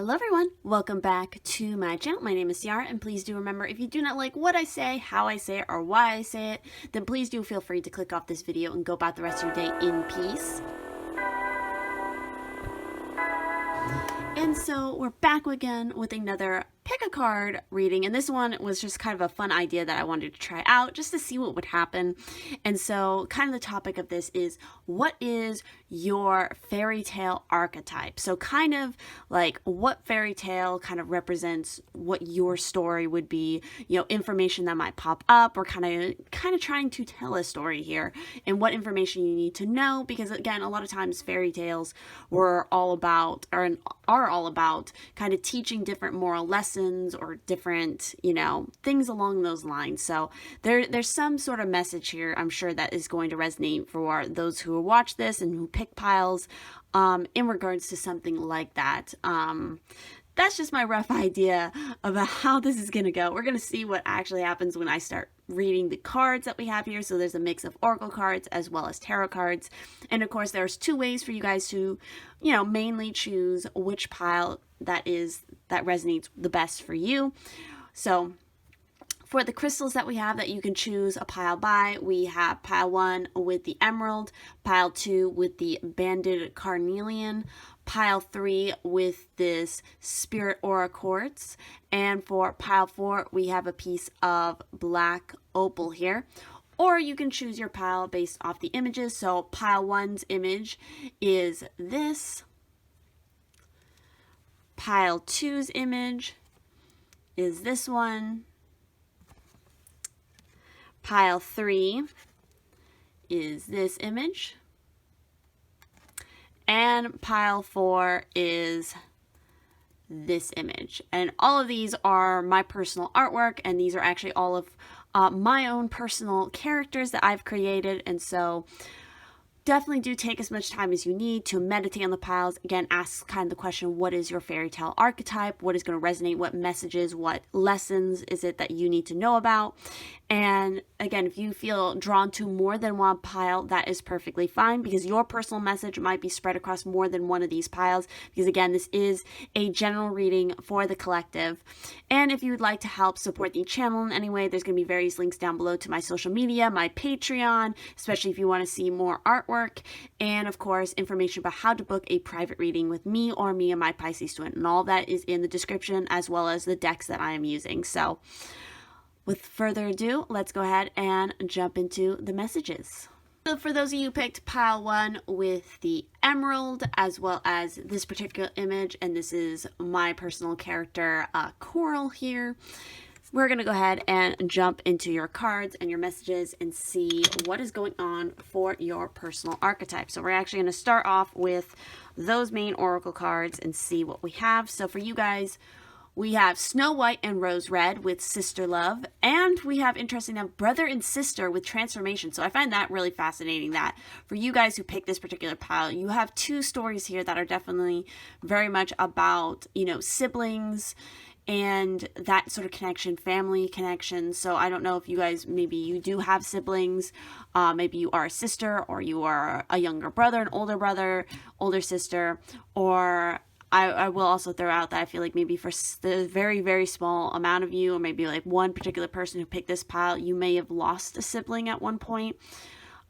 Hello everyone, welcome back to my channel. My name is Ciara, and please do remember, if you do not like what I say, how I say it, or why I say it, then please do feel free to click off this video and go about the rest of your day in peace. And so we're back again with another pick a card reading, and this one was just kind of a fun idea that I wanted to try out just to see what would happen. And so kind of the topic of this is, what is your fairy tale archetype? So kind of like what fairy tale kind of represents what your story would be, information that might pop up, or kind of trying to tell a story here, and what information you need to know, because again, a lot of times fairy tales were all about, or are all about, kind of teaching different moral lessons or different, things along those lines. So there's some sort of message here, I'm sure, that is going to resonate for those who watch this and who pick piles in regards to something like that. That's just my rough idea about how this is going to go. We're going to see what actually happens when I start reading the cards that we have here. So there's a mix of oracle cards as well as tarot cards. And of course, there's two ways for you guys to, mainly choose which pile that resonates the best for you. So for the crystals that we have that you can choose a pile by, we have pile 1 with the emerald, pile 2 with the banded carnelian, pile 3 with this spirit aura quartz, and for pile 4 we have a piece of black opal here. Or you can choose your pile based off the images. So pile 1's image is this, pile 2's image is this one, pile 3 is this image, and pile 4 is this image. And all of these are my personal artwork, and these are actually all of my own personal characters that I've created. And so definitely do take as much time as you need to meditate on the piles. Again, ask kind of the question, what is your fairy tale archetype? What is going to resonate? What messages, what lessons is it that you need to know about? And again, if you feel drawn to more than one pile, that is perfectly fine, because your personal message might be spread across more than one of these piles, because again, this is a general reading for the collective. And if you would like to help support the channel in any way, there's going to be various links down below to my social media, my Patreon, especially if you want to see more artwork, and of course, information about how to book a private reading with me or me and my Pisces twin. And all that is in the description, as well as the decks that I am using. So with further ado, let's go ahead and jump into the messages. So for those of you who picked pile 1 with the emerald, as well as this particular image, and this is my personal character, Coral here, we're going to go ahead and jump into your cards and your messages and see what is going on for your personal archetype. So we're actually going to start off with those main oracle cards and see what we have. So for you guys, we have Snow White and Rose Red with Sister Love, and we have, interesting enough, Brother and Sister with Transformation. So I find that really fascinating, that for you guys who pick this particular pile, you have two stories here that are definitely very much about, siblings and that sort of connection, family connection. So I don't know if you guys, maybe you do have siblings, maybe you are a sister, or you are a younger brother, an older sister, or I will also throw out that I feel like maybe for the very, very small amount of you, or maybe like one particular person who picked this pile, you may have lost a sibling at one point.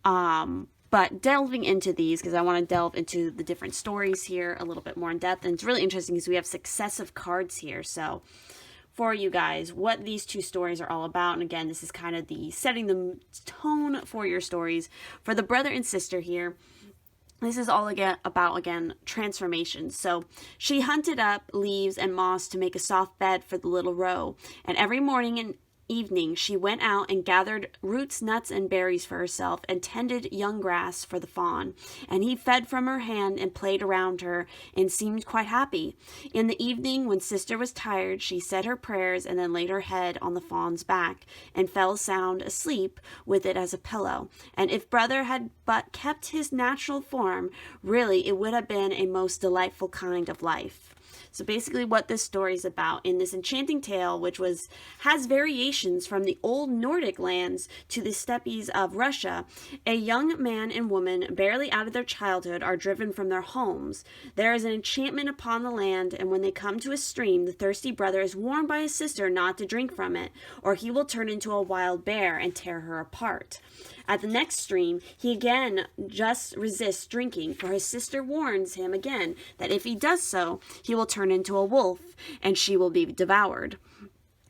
But delving into these, because I want to delve into the different stories here a little bit more in depth. And it's really interesting because we have successive cards here. So for you guys, what these two stories are all about. And again, this is kind of the setting the tone for your stories. For the brother and sister here, this is all about transformation. So she hunted up leaves and moss to make a soft bed for the little roe. And every morning and evening she went out and gathered roots, nuts, and berries for herself, and tended young grass for the fawn. And he fed from her hand and played around her and seemed quite happy. In the evening, when sister was tired, she said her prayers and then laid her head on the fawn's back and fell sound asleep with it as a pillow. And if brother had but kept his natural form, really it would have been a most delightful kind of life. So basically what this story is about, in this enchanting tale, which has variations from the old Nordic lands to the steppes of Russia, a young man and woman, barely out of their childhood, are driven from their homes. There is an enchantment upon the land, and when they come to a stream, the thirsty brother is warned by his sister not to drink from it, or he will turn into a wild bear and tear her apart. At the next stream, he again just resists drinking, for his sister warns him again that if he does so, he will turn into a wolf, and she will be devoured.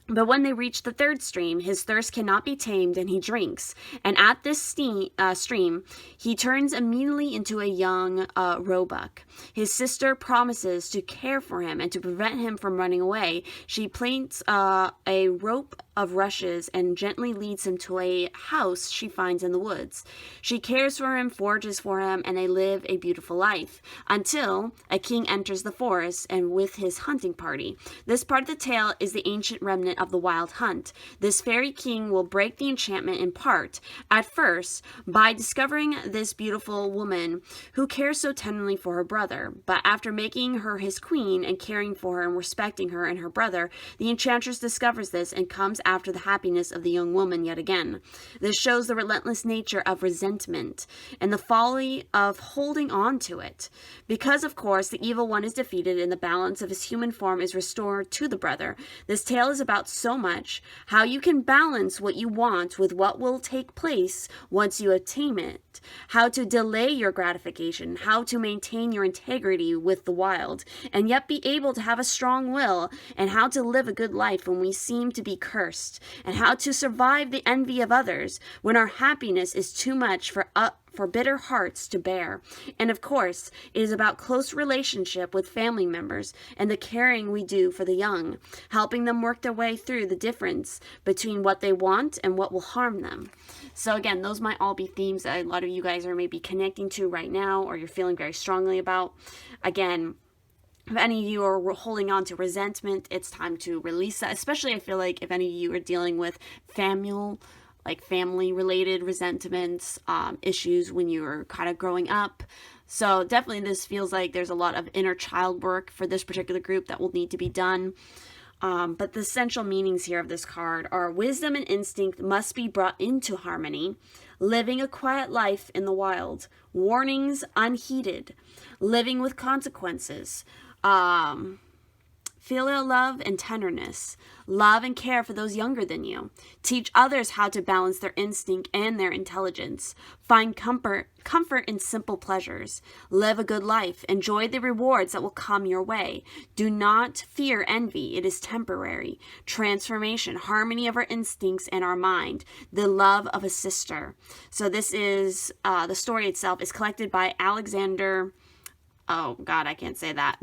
But when they reach the third stream, his thirst cannot be tamed, and he drinks. And at this stream, he turns immediately into a young roebuck. His sister promises to care for him and to prevent him from running away. She plants a rope of rushes and gently leads him to a house she finds in the woods. She cares for him, forages for him, and they live a beautiful life, until a king enters the forest and with his hunting party. This part of the tale is the ancient remnant of the wild hunt. This fairy king will break the enchantment in part, at first, by discovering this beautiful woman who cares so tenderly for her brother. But after making her his queen and caring for her and respecting her and her brother, the enchantress discovers this and comes after the happiness of the young woman yet again. This shows the relentless nature of resentment and the folly of holding on to it. Because, of course, the evil one is defeated and the balance of his human form is restored to the brother. This tale is about so much, how you can balance what you want with what will take place once you attain it, how to delay your gratification, how to maintain your integrity with the wild, and yet be able to have a strong will, and how to live a good life when we seem to be cursed, and how to survive the envy of others when our happiness is too much for bitter hearts to bear. And of course, it is about close relationship with family members and the caring we do for the young, helping them work their way through the difference between what they want and what will harm them. So again, those might all be themes that a lot of you guys are maybe connecting to right now, or you're feeling very strongly about. Again, if any of you are holding on to resentment, it's time to release that. Especially, I feel like if any of you are dealing with family-related resentments, issues when you were kind of growing up. So definitely this feels like there's a lot of inner child work for this particular group that will need to be done. But the essential meanings here of this card are: wisdom and instinct must be brought into harmony, living a quiet life in the wild, warnings unheeded, living with consequences, filial love and tenderness, love and care for those younger than you, teach others how to balance their instinct and their intelligence, find comfort in simple pleasures, live a good life, enjoy the rewards that will come your way, do not fear envy, it is temporary, transformation, harmony of our instincts and our mind, the love of a sister. So this is, the story itself is collected by Alexander, oh God, I can't say that.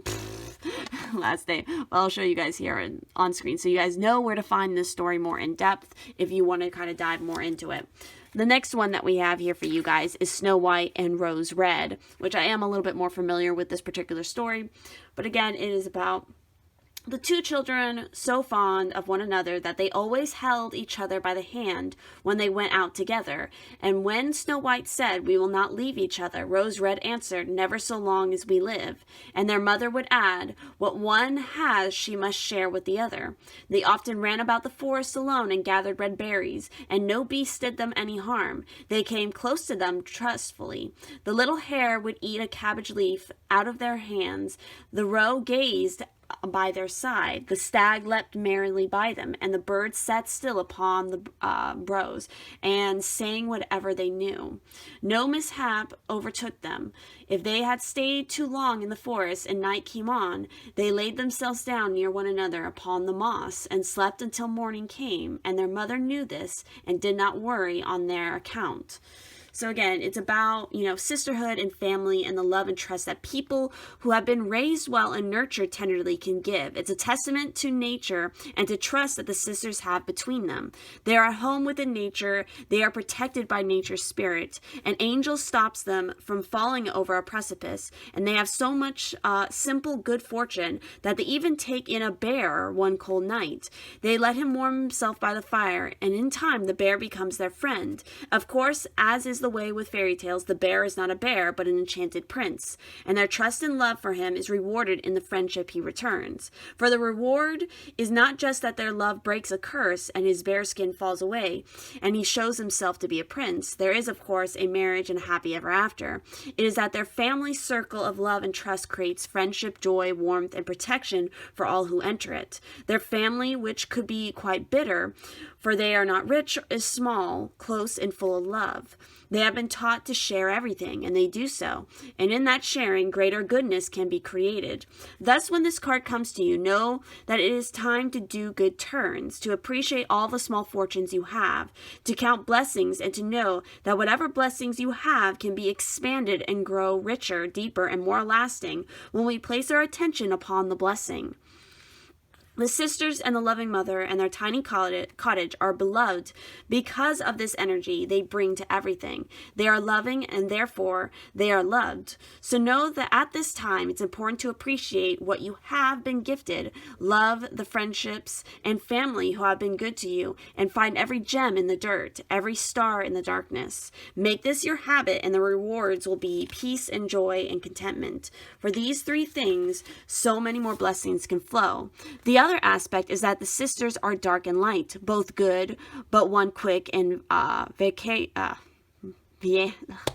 Last day. Well, I'll show you guys here on screen so you guys know where to find this story more in depth if you want to kind of dive more into it. The next one that we have here for you guys is Snow White and Rose Red, which I am a little bit more familiar with this particular story. But again, it is about the two children so fond of one another that they always held each other by the hand when they went out together. And when Snow White said, "We will not leave each other," Rose Red answered, "Never so long as we live." And their mother would add, "What one has she must share with the other." They often ran about the forest alone and gathered red berries, and no beast did them any harm. They came close to them trustfully. The little hare would eat a cabbage leaf out of their hands. The roe gazed by their side, the stag leapt merrily by them, and the birds sat still upon the browse and sang whatever they knew. No mishap overtook them. If they had stayed too long in the forest and night came on, they laid themselves down near one another upon the moss and slept until morning came, and their mother knew this and did not worry on their account. So again, it's about, sisterhood and family and the love and trust that people who have been raised well and nurtured tenderly can give. It's a testament to nature and to trust that the sisters have between them. They are at home within nature. They are protected by nature's spirit. An angel stops them from falling over a precipice, and they have so much simple good fortune that they even take in a bear one cold night. They let him warm himself by the fire, and in time the bear becomes their friend. Of course, as is the the way with fairy tales, the bear is not a bear, but an enchanted prince, and their trust and love for him is rewarded in the friendship he returns. For the reward is not just that their love breaks a curse and his bear skin falls away, and he shows himself to be a prince. There is, of course, a marriage and a happy ever after. It is that their family circle of love and trust creates friendship, joy, warmth, and protection for all who enter it. Their family, which could be quite bitter, for they are not rich, is small, close, and full of love. They have been taught to share everything, and they do so. And in that sharing, greater goodness can be created. Thus, when this card comes to you, know that it is time to do good turns, to appreciate all the small fortunes you have, to count blessings, and to know that whatever blessings you have can be expanded and grow richer, deeper, and more lasting when we place our attention upon the blessing. The sisters and the loving mother and their tiny cottage are beloved because of this energy they bring to everything. They are loving and therefore they are loved. So know that at this time it's important to appreciate what you have been gifted, love the friendships and family who have been good to you, and find every gem in the dirt, every star in the darkness. Make this your habit, and the rewards will be peace and joy and contentment. For these three things, so many more blessings can flow. The other aspect is that the sisters are dark and light, both good, but one quick and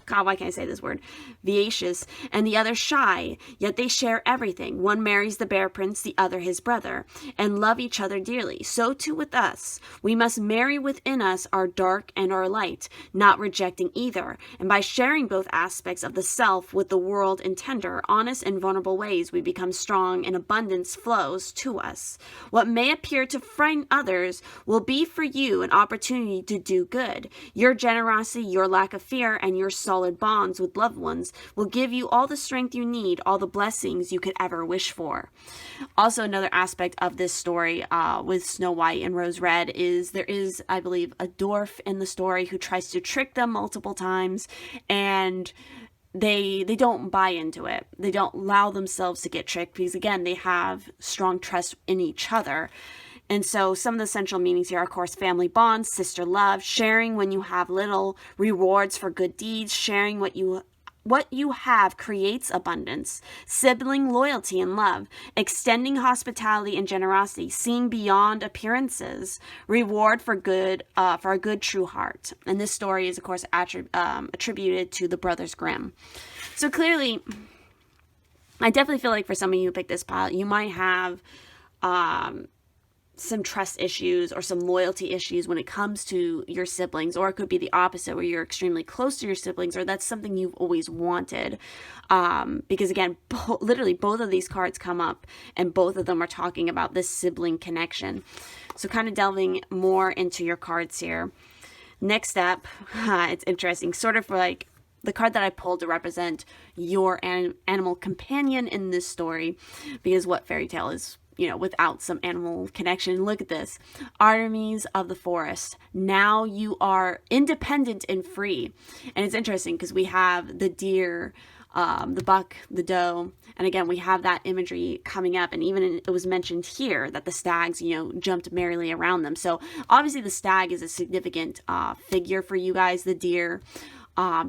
God, why can't I say this word? Vivacious, and the other shy, yet they share everything. One marries the bear prince, the other his brother, and love each other dearly. So too with us. We must marry within us our dark and our light, not rejecting either. And by sharing both aspects of the self with the world in tender, honest, and vulnerable ways, we become strong and abundance flows to us. What may appear to frighten others will be for you an opportunity to do good. Your generosity, your lack of fear, and your solid bonds with loved ones will give you all the strength you need, all the blessings you could ever wish for. Also, another aspect of this story with Snow White and Rose Red is there is, I believe, a dwarf in the story who tries to trick them multiple times, and they don't buy into it. They don't allow themselves to get tricked because, again, they have strong trust in each other. And so some of the central meanings here are, of course, family bonds, sister love, sharing when you have little, rewards for good deeds, sharing what you have creates abundance, sibling loyalty and love, extending hospitality and generosity, seeing beyond appearances, reward for a good true heart. And this story is, of course, attributed to the Brothers Grimm. So clearly, I definitely feel like for some of you who picked this pile, you might have some trust issues or some loyalty issues when it comes to your siblings, or it could be the opposite where you're extremely close to your siblings, or that's something you've always wanted. Because again, literally both of these cards come up and both of them are talking about this sibling connection. So kind of delving more into your cards here. Next up, it's interesting, sort of like the card that I pulled to represent your animal companion in this story, because what fairy tale is, without some animal connection? Look at this. Artemis of the forest. Now you are independent and free. And it's interesting because we have the deer, the buck, the doe. And again, we have that imagery coming up. And even it was mentioned here that the stags, jumped merrily around them. So obviously the stag is a significant figure for you guys, the deer.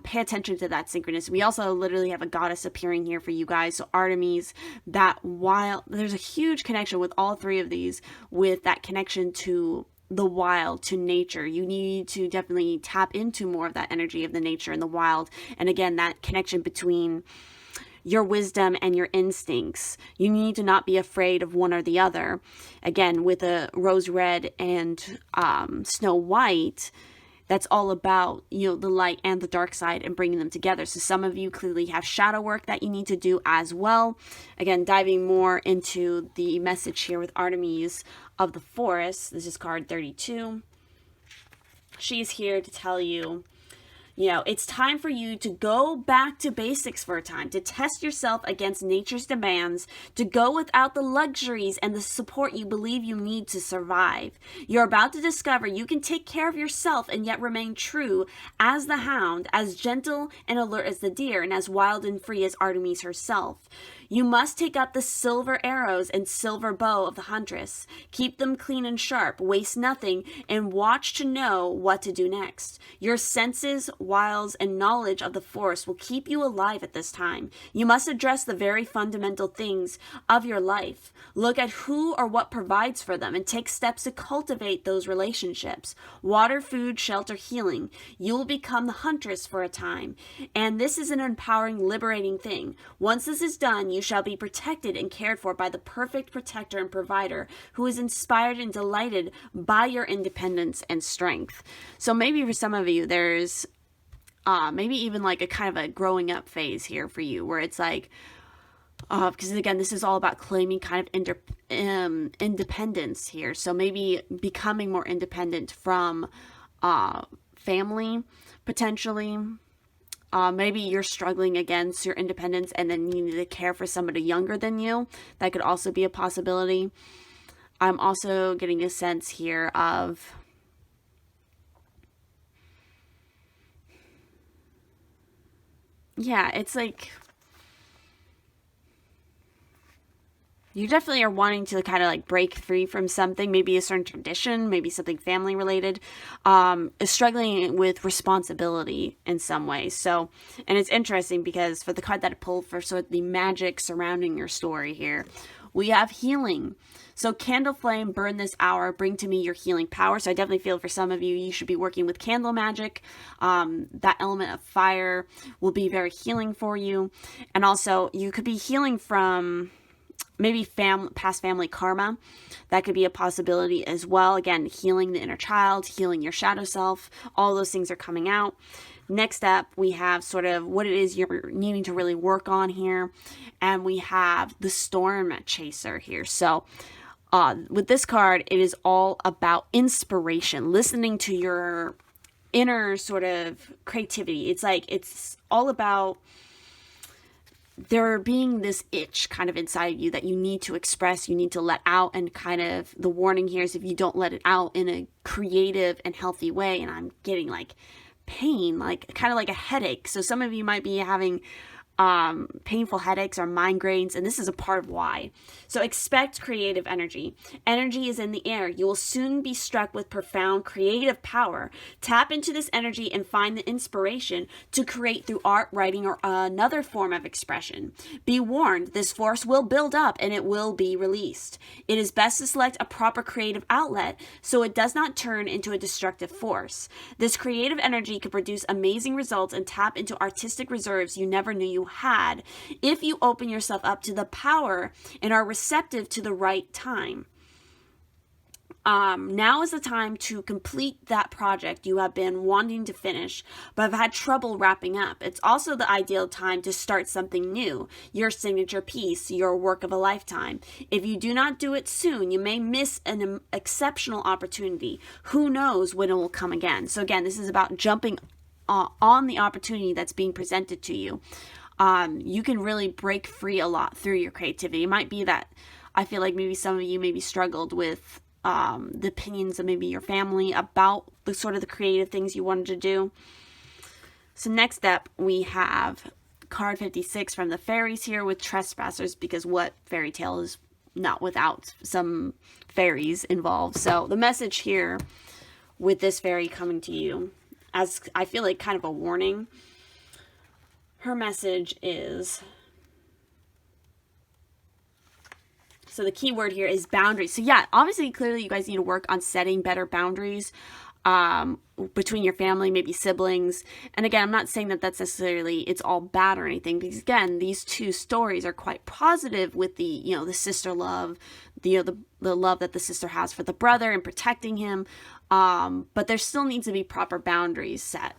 Pay attention to that synchronicity. We also literally have a goddess appearing here for you guys. So Artemis, there's a huge connection with all three of these, with that connection to the wild, to nature. You need to definitely tap into more of that energy of the nature and the wild. And again, that connection between your wisdom and your instincts. You need to not be afraid of one or the other. Again, with a Rose Red and Snow White, that's all about, the light and the dark side and bringing them together. So some of you clearly have shadow work that you need to do as well. Again, diving more into the message here with Artemis of the forest. This is card 32. She's here to tell you, it's time for you to go back to basics for a time, to test yourself against nature's demands, to go without the luxuries and the support you believe you need to survive. You're about to discover you can take care of yourself and yet remain true as the hound, as gentle and alert as the deer, and as wild and free as Artemis herself. You must take up the silver arrows and silver bow of the huntress. Keep them clean and sharp, waste nothing, and watch to know what to do next. Your senses, wiles, and knowledge of the force will keep you alive at this time. You must address the very fundamental things of your life. Look at who or what provides for them and take steps to cultivate those relationships. Water, food, shelter, healing. You will become the huntress for a time. And this is an empowering, liberating thing. Once this is done, you shall be protected and cared for by the perfect protector and provider who is inspired and delighted by your independence and strength. So maybe for some of you, there's maybe even like a kind of a growing up phase here for you where it's like, because again, this is all about claiming kind of independence here. So maybe becoming more independent from family, potentially. Maybe you're struggling against your independence and then you need to care for somebody younger than you. That could also be a possibility. I'm also getting a sense here of it's like you definitely are wanting to kind of like break free from something, maybe a certain tradition, maybe something family related, is struggling with responsibility in some way. So, and it's interesting because for the card that I pulled for sort of the magic surrounding your story here, we have healing. So candle flame, burn this hour, bring to me your healing power. So I definitely feel for some of you, you should be working with candle magic. That element of fire will be very healing for you. And also you could be healing from maybe past family karma. That could be a possibility as well. Again, healing the inner child, healing your shadow self. All those things are coming out. Next up, we have sort of what it is you're needing to really work on here. And we have the storm chaser here. So with this card, it is all about inspiration, listening to your inner sort of creativity. It's like, it's all about there being this itch kind of inside you that you need to express, you need to let out, and kind of the warning here is if you don't let it out in a creative and healthy way, and I'm getting like pain, like kind of like a headache. So some of you might be having painful headaches or migraines, and this is a part of why. So expect creative energy. Energy is in the air. You will soon be struck with profound creative power. Tap into this energy and find the inspiration to create through art, writing, or another form of expression. Be warned, this force will build up and it will be released. It is best to select a proper creative outlet so it does not turn into a destructive force. This creative energy can produce amazing results and tap into artistic reserves you never knew you had if you open yourself up to the power and are receptive to the right time. Now is the time to complete that project you have been wanting to finish but have had trouble wrapping up. It's also the ideal time to start something new, your signature piece, your work of a lifetime. If you do not do it soon, you may miss an exceptional opportunity. Who knows when it will come again? So again, this is about jumping on the opportunity that's being presented to you. You can really break free a lot through your creativity. It might be that I feel like maybe some of you maybe struggled with the opinions of maybe your family about the sort of the creative things you wanted to do. So next up, we have card 56 from the fairies here with trespassers, because what fairy tale is not without some fairies involved. So the message here with this fairy coming to you, as I feel like kind of a warning, her message is, so the key word here is boundaries. So yeah, obviously, clearly you guys need to work on setting better boundaries between your family, maybe siblings. And again, I'm not saying that that's necessarily, it's all bad or anything, because again, these two stories are quite positive with the, you know, the sister love, the love that the sister has for the brother and protecting him. But there still needs to be proper boundaries set,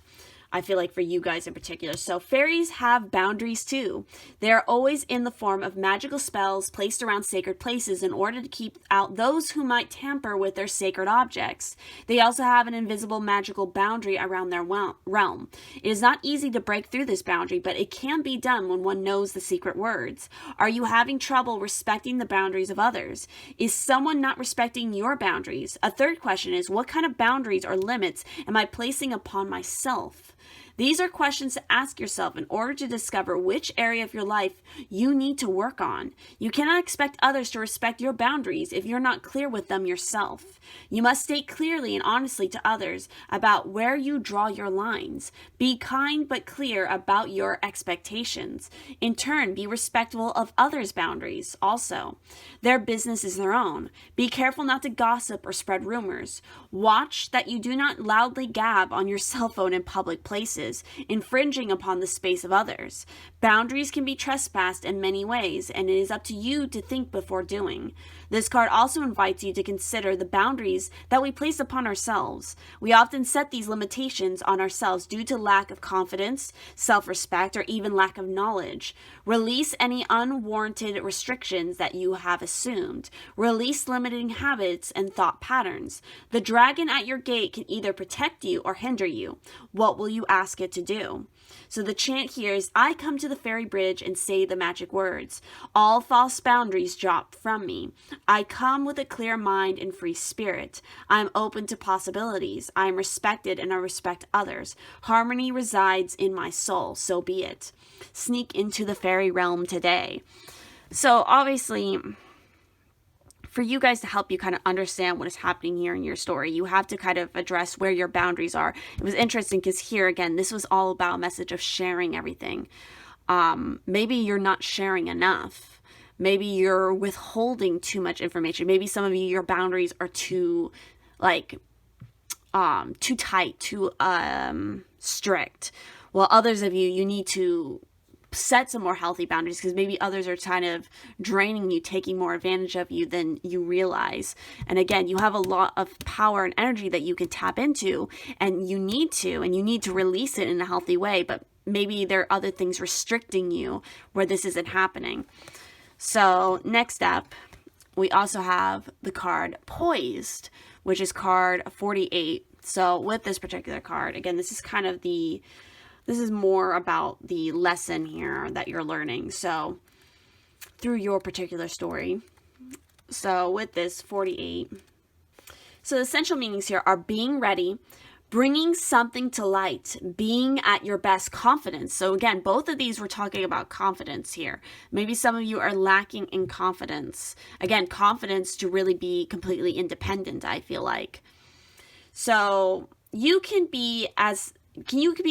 I feel like, for you guys in particular. So fairies have boundaries too. They are always in the form of magical spells placed around sacred places in order to keep out those who might tamper with their sacred objects. They also have an invisible magical boundary around their realm. It is not easy to break through this boundary, but it can be done when one knows the secret words. Are you having trouble respecting the boundaries of others? Is someone not respecting your boundaries? A third question is, what kind of boundaries or limits am I placing upon myself? These are questions to ask yourself in order to discover which area of your life you need to work on. You cannot expect others to respect your boundaries if you're not clear with them yourself. You must state clearly and honestly to others about where you draw your lines. Be kind but clear about your expectations. In turn, be respectful of others' boundaries also. Their business is their own. Be careful not to gossip or spread rumors. Watch that you do not loudly gab on your cell phone in public places, infringing upon the space of others. Boundaries can be trespassed in many ways, and it is up to you to think before doing. This card also invites you to consider the boundaries that we place upon ourselves. We often set these limitations on ourselves due to lack of confidence, self-respect, or even lack of knowledge. Release any unwarranted restrictions that you have assumed. Release limiting habits and thought patterns. The dragon at your gate can either protect you or hinder you. What will you ask it to do? So the chant here is, I come to the fairy bridge and say the magic words. All false boundaries drop from me. I come with a clear mind and free spirit. I am open to possibilities. I am respected and I respect others. Harmony resides in my soul, so be it. Sneak into the fairy realm today. So obviously, for you guys to help you kind of understand what is happening here in your story, you have to kind of address where your boundaries are. It was interesting because here again, this was all about a message of sharing everything. Maybe you're not sharing enough. Maybe you're withholding too much information. Maybe some of you, your boundaries are too tight, too strict. While others of you, you need to set some more healthy boundaries because maybe others are kind of draining you, taking more advantage of you than you realize. And again, you have a lot of power and energy that you can tap into, and you need to release it in a healthy way, but maybe there are other things restricting you where this isn't happening. So next up, we also have the card Poised, which is card 48. So with this particular card, again, this is more about the lesson here that you're learning. So through your particular story. So with this 48. So the essential meanings here are being ready, bringing something to light, being at your best, confidence. So again, both of these we're talking about confidence here. Maybe some of you are lacking in confidence. Again, confidence to really be completely independent, I feel like. So you can be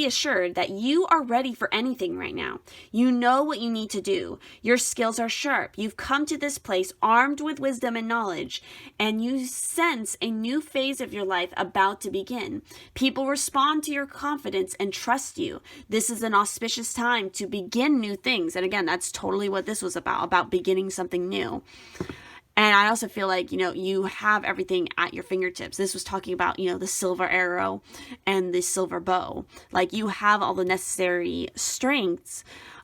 assured that you are ready for anything right now. You know what you need to do. Your skills are sharp. You've come to this place armed with wisdom and knowledge, and you sense a new phase of your life about to begin. People respond to your confidence and trust you. This is an auspicious time to begin new things. And again, that's totally what this was about beginning something new. And I also feel like, you have everything at your fingertips. This was talking about, the silver arrow and the silver bow. Like, you have all the necessary strengths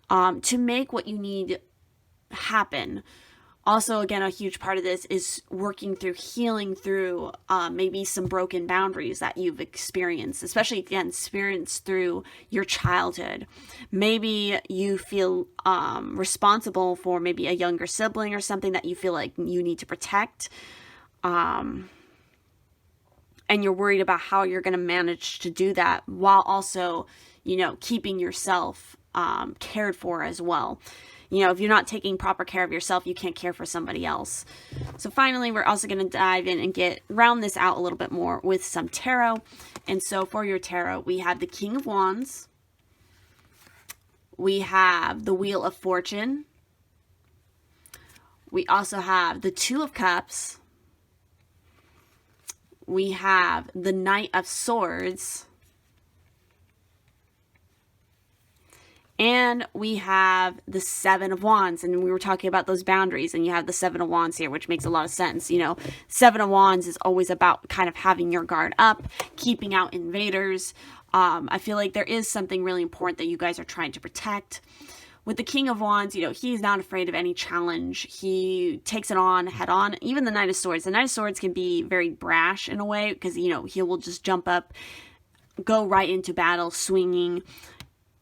to make what you need happen. Also, again, a huge part of this is working through, healing through maybe some broken boundaries that you've experienced, especially, again, experienced through your childhood. Maybe you feel responsible for maybe a younger sibling or something that you feel like you need to protect. And you're worried about how you're going to manage to do that while also, keeping yourself cared for as well. If you're not taking proper care of yourself, you can't care for somebody else. So finally, we're also going to dive in and round this out a little bit more with some tarot. And so for your tarot, we have the King of Wands. We have the Wheel of Fortune. We also have the Two of Cups. We have the Knight of Swords. And we have the Seven of Wands, and we were talking about those boundaries, and you have the Seven of Wands here, which makes a lot of sense. Seven of Wands is always about kind of having your guard up, keeping out invaders. I feel like there is something really important that you guys are trying to protect. With the King of Wands, he's not afraid of any challenge. He takes it on head on. Even the Knight of Swords. The Knight of Swords can be very brash in a way because, he will just jump up, go right into battle, swinging.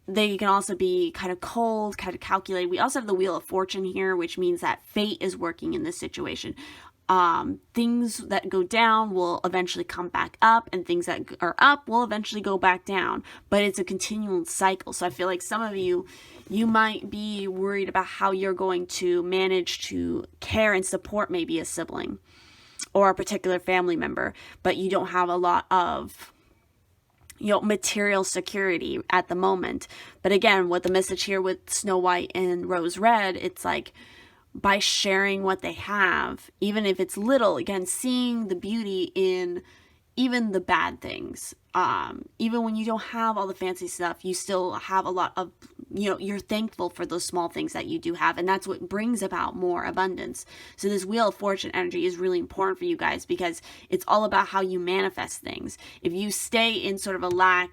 They can also be kind of cold, kind of calculated. We also have the Wheel of Fortune here, which means that fate is working in this situation. Things that go down will eventually come back up, and things that are up will eventually go back down. But it's a continual cycle. So I feel like some of you might be worried about how you're going to manage to care and support maybe a sibling or a particular family member, but you don't have a lot of material security at the moment. But again, what the message here with Snow White and Rose Red, it's like, by sharing what they have, even if it's little, again, seeing the beauty in even the bad things. Even when you don't have all the fancy stuff, you still have a lot of, you're thankful for those small things that you do have. And that's what brings about more abundance. So this Wheel of Fortune energy is really important for you guys, because it's all about how you manifest things. If you stay in sort of a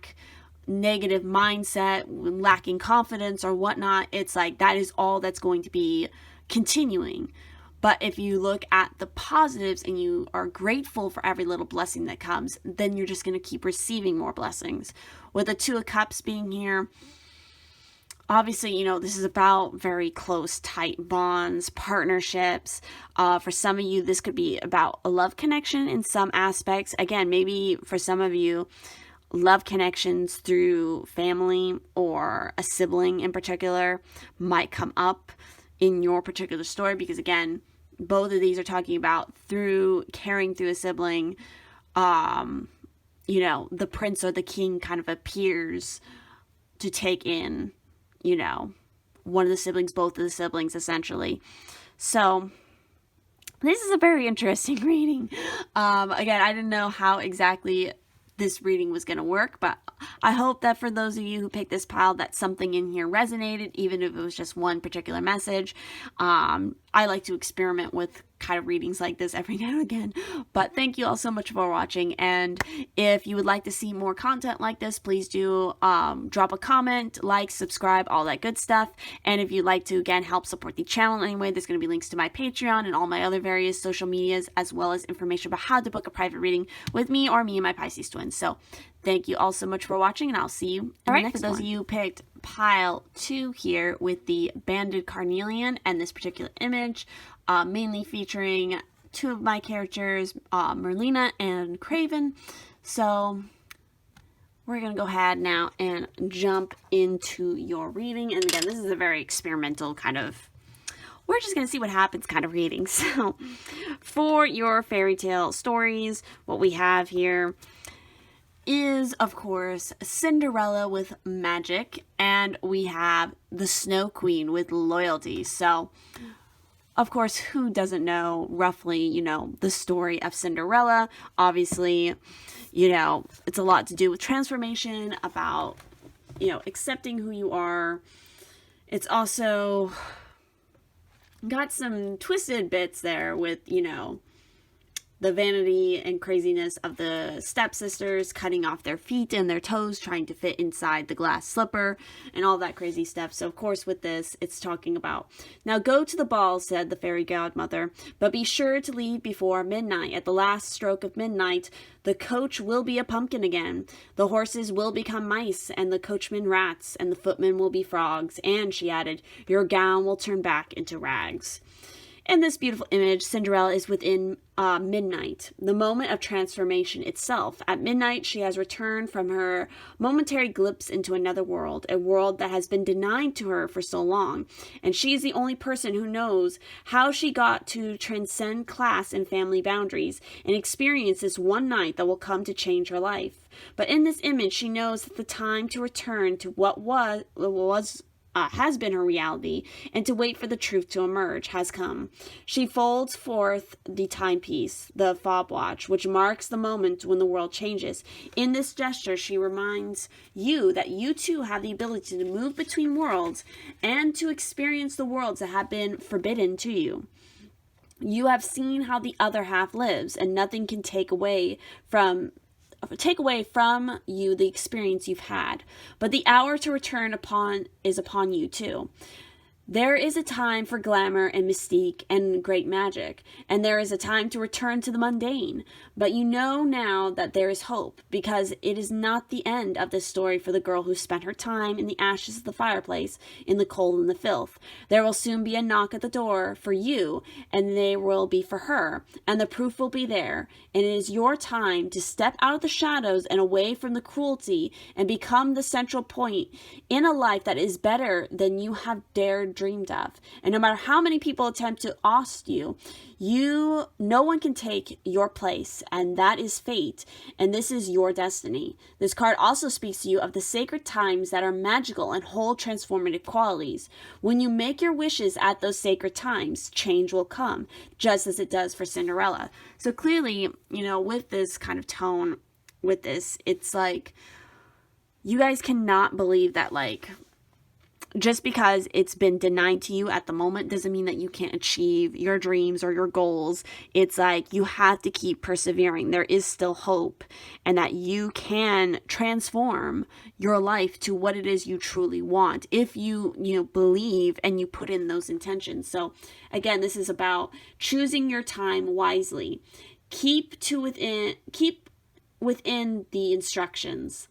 negative mindset, lacking confidence or whatnot, it's like that is all that's going to be continuing. But if you look at the positives and you are grateful for every little blessing that comes, then you're just going to keep receiving more blessings. With the Two of Cups being here, obviously, this is about very close, tight bonds, partnerships. For some of you, this could be about a love connection in some aspects. Again, maybe for some of you, love connections through family or a sibling in particular might come up in your particular story, because again, both of these are talking about through caring through a sibling, the prince or the king kind of appears to take in, one of the siblings, both of the siblings, essentially. So this is a very interesting reading. Again, I didn't know how exactly this reading was going to work, but I hope that for those of you who picked this pile, that something in here resonated, even if it was just one particular message. I like to experiment with kind of readings like this every now and again, but thank you all so much for watching. And if you would like to see more content like this, please do drop a comment, like, subscribe, all that good stuff. And if you'd like to, again, help support the channel anyway, there's going to be links to my Patreon and all my other various social medias, as well as information about how to book a private reading with me or me and my Pisces twins. So thank you all so much for watching, and I'll see you in the next one. For those of you who picked pile 2 here with the banded carnelian and this particular image, mainly featuring 2 of my characters, Merlina and Craven. So we're going to go ahead now and jump into your reading. And again, this is a very experimental kind of, we're just going to see what happens kind of reading. So for your fairy tale stories, what we have here is, of course, Cinderella with magic, and we have the Snow Queen with loyalty. So, of course, who doesn't know roughly, the story of Cinderella? Obviously, it's a lot to do with transformation, about, accepting who you are. It's also got some twisted bits there with, the vanity and craziness of the stepsisters cutting off their feet and their toes trying to fit inside the glass slipper and all that crazy stuff. So of course with this, it's talking about, "Now go to the ball," said the fairy godmother, "but be sure to leave before midnight. At the last stroke of midnight, the coach will be a pumpkin again. The horses will become mice, and the coachmen rats, and the footmen will be frogs. And," she added, "your gown will turn back into rags." In this beautiful image, Cinderella is within midnight, the moment of transformation itself. At midnight, she has returned from her momentary glimpse into another world, a world that has been denied to her for so long. And she is the only person who knows how she got to transcend class and family boundaries and experience this one night that will come to change her life. But in this image, she knows that the time to return to what has been her reality, and to wait for the truth to emerge, has come. She folds forth the timepiece, the fob watch, which marks the moment when the world changes. In this gesture, she reminds you that you too have the ability to move between worlds and to experience the worlds that have been forbidden to you. You have seen how the other half lives, and nothing can take away from you the experience you've had. But the hour to return is upon you too. There is a time for glamour and mystique and great magic, and there is a time to return to the mundane. But you know now that there is hope, because it is not the end of this story for the girl who spent her time in the ashes of the fireplace, in the cold and the filth. There will soon be a knock at the door for you, and they will be for her, and the proof will be there. And it is your time to step out of the shadows and away from the cruelty and become the central point in a life that is better than you have dared dreamed of. And no matter how many people attempt to oust you, no one can take your place, and that is fate, and this is your destiny. This card also speaks to you of the sacred times that are magical and hold transformative qualities. When you make your wishes at those sacred times, change will come, just as it does for Cinderella. So clearly, with this kind of tone, with this, it's like, you guys cannot believe that, like, just because it's been denied to you at the moment doesn't mean that you can't achieve your dreams or your goals. It's like, you have to keep persevering. There is still hope, and that you can transform your life to what it is you truly want if you believe and you put in those intentions. So again, this is about choosing your time wisely. Keep within the instructions.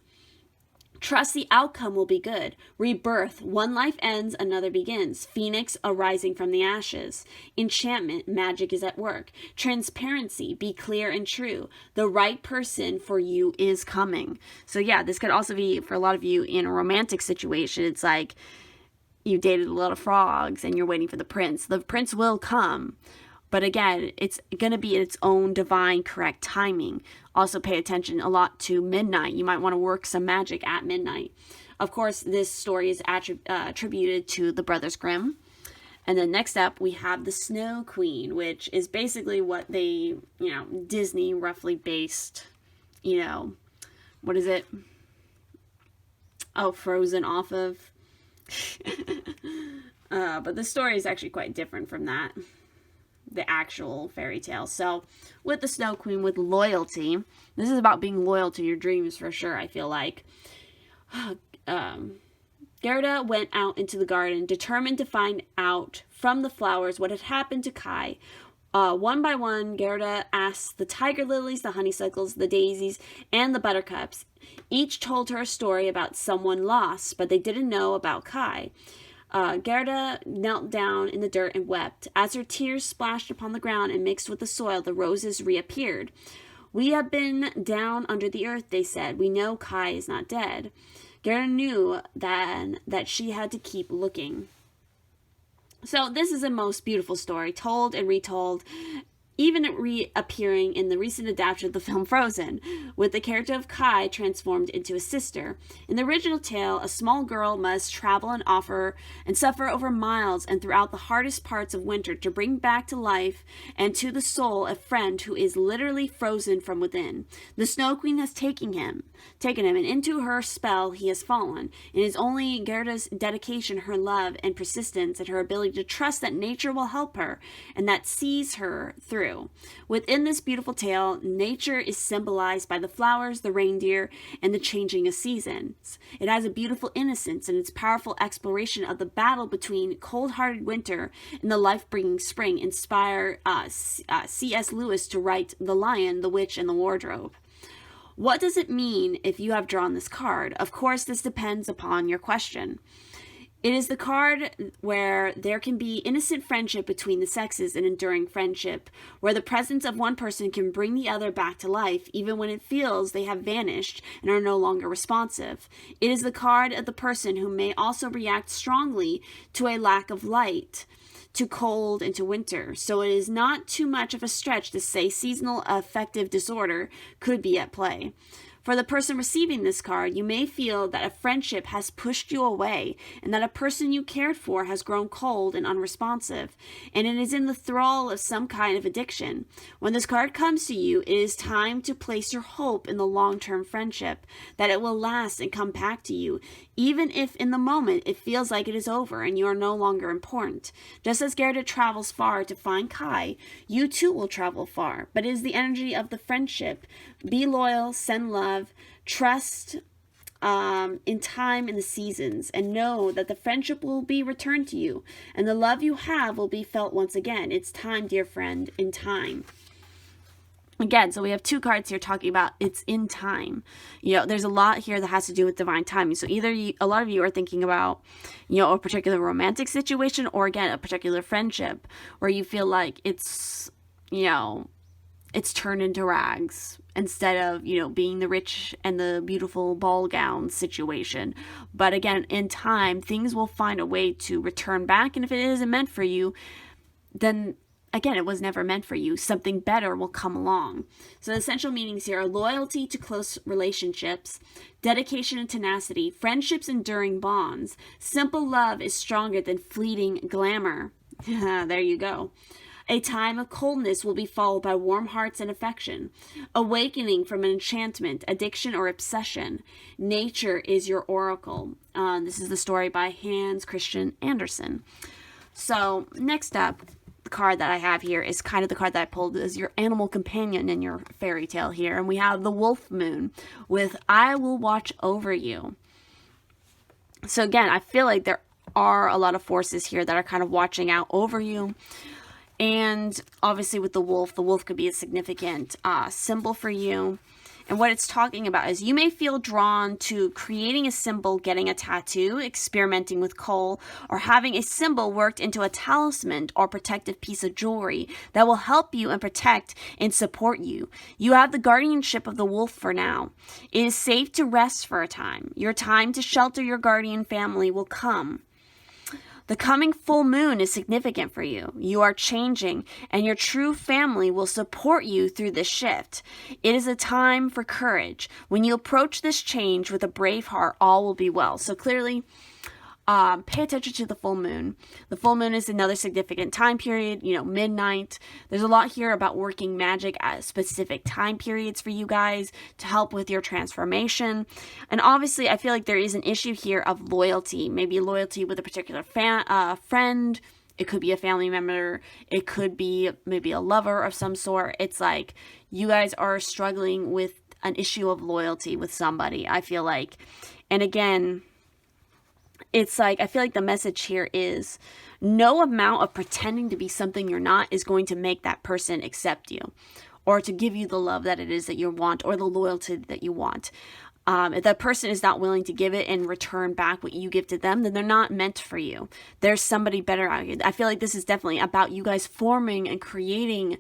Trust the outcome will be good. Rebirth. One life ends, another begins. Phoenix arising from the ashes. Enchantment. Magic is at work. Transparency. Be clear and true. The right person for you is coming. So yeah, this could also be for a lot of you in a romantic situation. It's like you dated a lot of frogs and you're waiting for the prince. The prince will come. But again, it's going to be its own divine correct timing. Also pay attention a lot to midnight. You might want to work some magic at midnight. Of course, this story is attributed to the Brothers Grimm. And then next up, we have the Snow Queen, which is basically what they, Disney roughly based, what is it? Oh, Frozen off of. But the story is actually quite different from that. The actual fairy tale. So with the Snow Queen, with loyalty, this is about being loyal to your dreams for sure, I feel like. Gerda went out into the garden, determined to find out from the flowers what had happened to Kai. One by one, Gerda asked the tiger lilies, the honeysuckles, the daisies, and the buttercups. Each told her a story about someone lost, but they didn't know about Kai. Gerda knelt down in the dirt and wept. As her tears splashed upon the ground and mixed with the soil, the roses reappeared. We have been down under the earth, they said. We know Kai is not dead. Gerda knew then that she had to keep looking. So this is a most beautiful story, told and retold, even reappearing in the recent adaptation of the film Frozen, with the character of Kai transformed into a sister. In the original tale, a small girl must travel and suffer over miles and throughout the hardest parts of winter to bring back to life and to the soul a friend who is literally frozen from within. The Snow Queen has taken him, and into her spell he has fallen. It is only Gerda's dedication, her love and persistence, and her ability to trust that nature will help her and that sees her through. Within this beautiful tale, nature is symbolized by the flowers, the reindeer, and the changing of seasons. It has a beautiful innocence in its powerful exploration of the battle between cold-hearted winter and the life-bringing spring inspire C.S. Lewis to write The Lion, the Witch, and the Wardrobe. What does it mean if you have drawn this card? Of course, this depends upon your question. It is the card where there can be innocent friendship between the sexes, and enduring friendship, where the presence of one person can bring the other back to life, even when it feels they have vanished and are no longer responsive. It is the card of the person who may also react strongly to a lack of light, to cold, and to winter. So it is not too much of a stretch to say seasonal affective disorder could be at play. For the person receiving this card, you may feel that a friendship has pushed you away and that a person you cared for has grown cold and unresponsive, and it is in the thrall of some kind of addiction. When this card comes to you, it is time to place your hope in the long-term friendship, that it will last and come back to you, even if in the moment it feels like it is over and you are no longer important. Just as Gerda travels far to find Kai, you too will travel far, but it is the energy of the friendship. Be loyal, send love, trust in time and the seasons, and know that the friendship will be returned to you, and the love you have will be felt once again. It's time, dear friend, in time. Again, so we have two cards here talking about it's in time. There's a lot here that has to do with divine timing. So either a lot of you are thinking about, a particular romantic situation, or again, a particular friendship where you feel like it's turned into rags instead of, being the rich and the beautiful ball gown situation. But again, in time, things will find a way to return back. And if it isn't meant for you, then again, it was never meant for you. Something better will come along. So the essential meanings here are loyalty to close relationships, dedication and tenacity, friendships enduring bonds. Simple love is stronger than fleeting glamour. There you go. A time of coldness will be followed by warm hearts and affection. Awakening from an enchantment, addiction, or obsession. Nature is your oracle. This is the story by Hans Christian Andersen. So next up, the card that I have here is kind of the card that I pulled as your animal companion in your fairy tale here. And we have the wolf moon with I will watch over you. So again, I feel like there are a lot of forces here that are kind of watching out over you. And obviously with the wolf could be a significant symbol for you. And what it's talking about is you may feel drawn to creating a symbol, getting a tattoo, experimenting with coal, or having a symbol worked into a talisman or protective piece of jewelry that will help you and protect and support you. You have the guardianship of the wolf for now. It is safe to rest for a time. Your time to shelter your guardian family will come. The coming full moon is significant for you. You are changing, and your true family will support you through this shift. It is a time for courage. When you approach this change with a brave heart, all will be well. So clearly, pay attention to the full moon. The full moon is another significant time period, midnight. There's a lot here about working magic at specific time periods for you guys to help with your transformation. And obviously, I feel like there is an issue here of loyalty, maybe loyalty with a particular friend. It could be a family member. It could be maybe a lover of some sort. It's like you guys are struggling with an issue of loyalty with somebody, I feel like. And again, it's like, I feel like the message here is no amount of pretending to be something you're not is going to make that person accept you or to give you the love that it is that you want or the loyalty that you want. If that person is not willing to give it and return back what you give to them, then they're not meant for you. There's somebody better out here. I feel like this is definitely about you guys forming and creating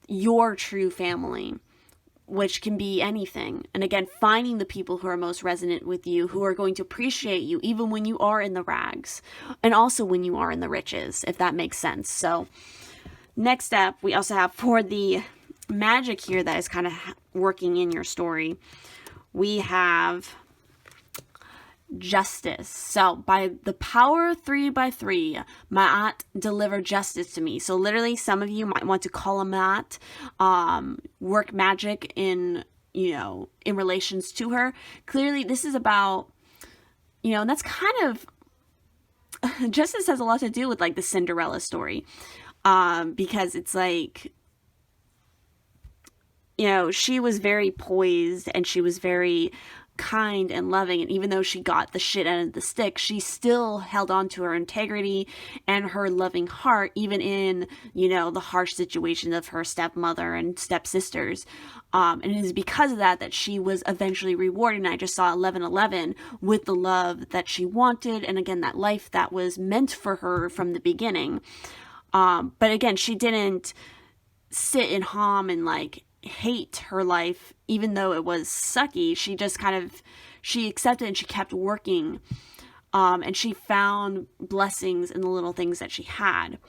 your true family, which can be anything. And again, finding the people who are most resonant with you, who are going to appreciate you, even when you are in the rags, and also when you are in the riches, if that makes sense. So next up, we also have for the magic here that is kind of working in your story, we have justice. So by the power 3x3, Ma'at deliver justice to me. So literally some of you might want to call a Ma'at, work magic in relations to her. Clearly this is about, and that's kind of, justice has a lot to do with like the Cinderella story. Because it's like, she was very poised and she was very kind and loving, and even though she got the shit out of the stick, she still held on to her integrity and her loving heart, even in the harsh situation of her stepmother and stepsisters. And it is because of that she was eventually rewarded. And I just saw 11:11 with the love that she wanted, and again that life that was meant for her from the beginning. But again, she didn't sit and hum and like hate her life, even though it was sucky. She just she accepted and she kept working. And she found blessings in the little things that she had.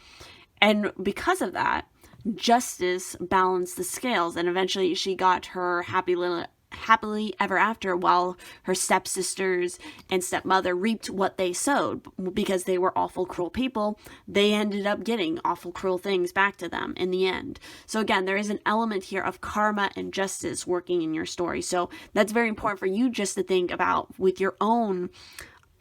And because of that, justice balanced the scales. And eventually she got her happily ever after, while her stepsisters and stepmother reaped what they sowed. Because they were awful, cruel people, they ended up getting awful, cruel things back to them in the end. So again, there is an element here of karma and justice working in your story. So that's very important for you just to think about with your own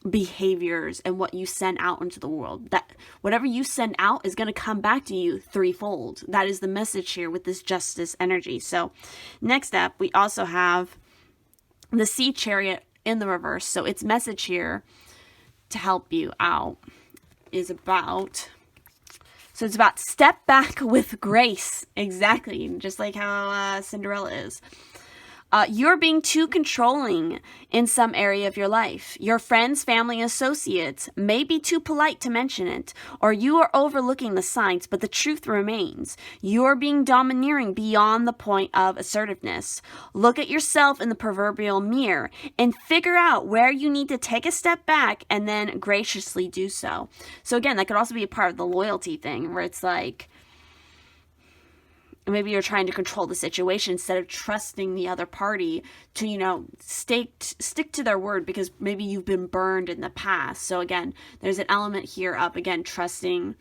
behaviors and what you send out into the world. That whatever you send out is going to come back to you threefold. That is the message here with this justice energy. So next up, we also have the sea chariot in the reverse. So its message here to help you out is about, so it's about step back with grace. Exactly. Just like how Cinderella is. You're being too controlling in some area of your life. Your friends, family, associates may be too polite to mention it, or you are overlooking the signs, but the truth remains. You're being domineering beyond the point of assertiveness. Look at yourself in the proverbial mirror and figure out where you need to take a step back and then graciously do so. So again, that could also be a part of the loyalty thing, where it's like, maybe you're trying to control the situation instead of trusting the other party to, you know, stick to their word, because maybe you've been burned in the past. So again, there's an element here of, again, trusting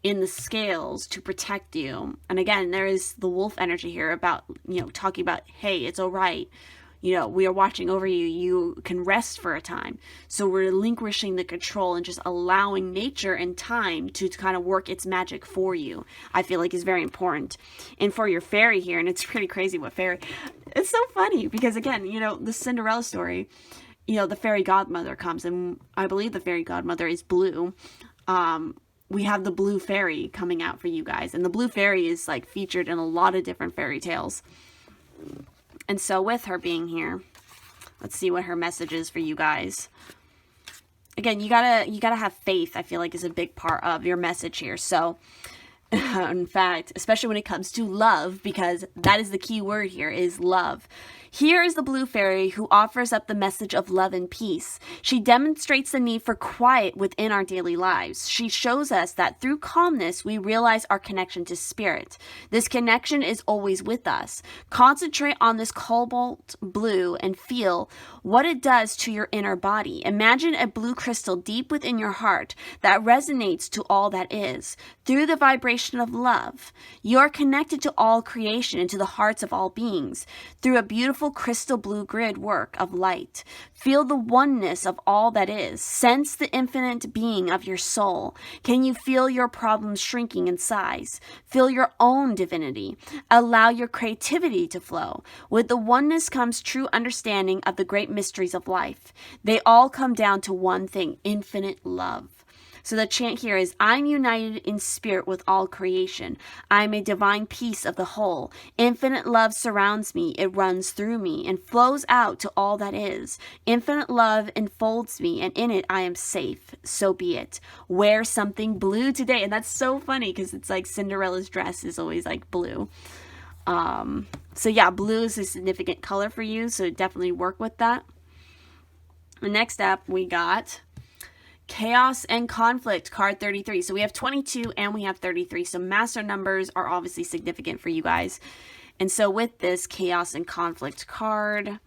in the scales to protect you. And again, there is the wolf energy here about, you know, talking about, hey, it's all right. You know, we are watching over you. You can rest for a time. So we're relinquishing the control and just allowing nature and time to kind of work its magic for you, I feel like is very important. And for your fairy here, and it's pretty crazy what fairy, it's so funny because again, you know, the Cinderella story, you know, the fairy godmother comes, and I believe the fairy godmother is blue. We have the blue fairy coming out for you guys. And the blue fairy is like featured in a lot of different fairy tales. And so with her being here, let's see what her message is for you guys. Again, you gotta have faith, I feel like, is a big part of your message here. So, in fact, especially when it comes to love, because that is the key word here, is love. Here is the blue fairy who offers up the message of love and peace. She demonstrates the need for quiet within our daily lives. She shows us that through calmness, we realize our connection to spirit. This connection is always with us. Concentrate on this cobalt blue and feel what it does to your inner body. Imagine a blue crystal deep within your heart that resonates to all that is. Through the vibration of love, you are connected to all creation and to the hearts of all beings. Through a beautiful crystal blue grid work of light, feel the oneness of all that is. Sense the infinite being of your soul. Can you feel your problems shrinking in size? Feel your own divinity. Allow your creativity to flow. With the oneness comes true understanding of the great mysteries of life. They all come down to one thing: infinite love. So the chant here is, I'm united in spirit with all creation. I'm a divine piece of the whole. Infinite love surrounds me. It runs through me and flows out to all that is. Infinite love enfolds me, and in it I am safe. So be it. Wear something blue today. And that's so funny because it's like Cinderella's dress is always like blue. So yeah, blue is a significant color for you. So definitely work with that. The next up we got Chaos and Conflict, card 33. So we have 22 and we have 33. So master numbers are obviously significant for you guys. And so with this Chaos and Conflict card,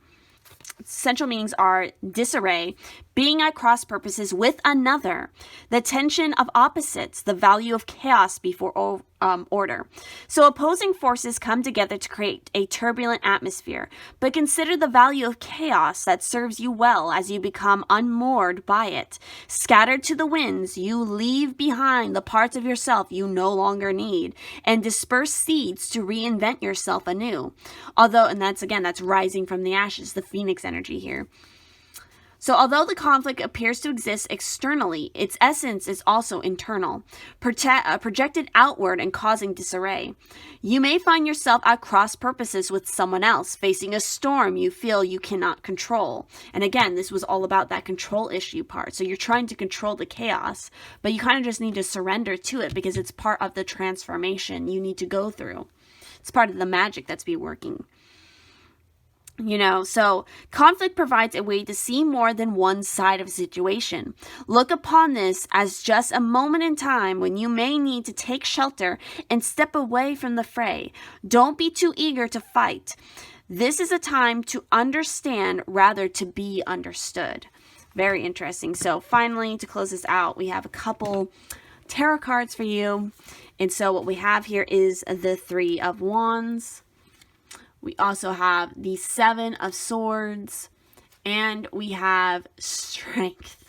central meanings are disarray, being at cross purposes with another, the tension of opposites, the value of chaos before order. So opposing forces come together to create a turbulent atmosphere, but consider the value of chaos that serves you well as you become unmoored by it. Scattered to the winds, you leave behind the parts of yourself you no longer need and disperse seeds to reinvent yourself anew. Although, and that's rising from the ashes, the phoenix energy here. So although the conflict appears to exist externally, its essence is also internal, projected outward and causing disarray. You may find yourself at cross purposes with someone else, facing a storm you feel you cannot control. And again, this was all about that control issue part. So you're trying to control the chaos, but you kind of just need to surrender to it because it's part of the transformation you need to go through. It's part of the magic that's be working. You know, so conflict provides a way to see more than one side of a situation. Look upon this as just a moment in time when you may need to take shelter and step away from the fray. Don't be too eager to fight. This is a time to understand rather to be understood. Very interesting. So finally, to close this out, we have a couple tarot cards for you. And so what we have here is the Three of Wands. We also have the Seven of Swords, and we have Strength.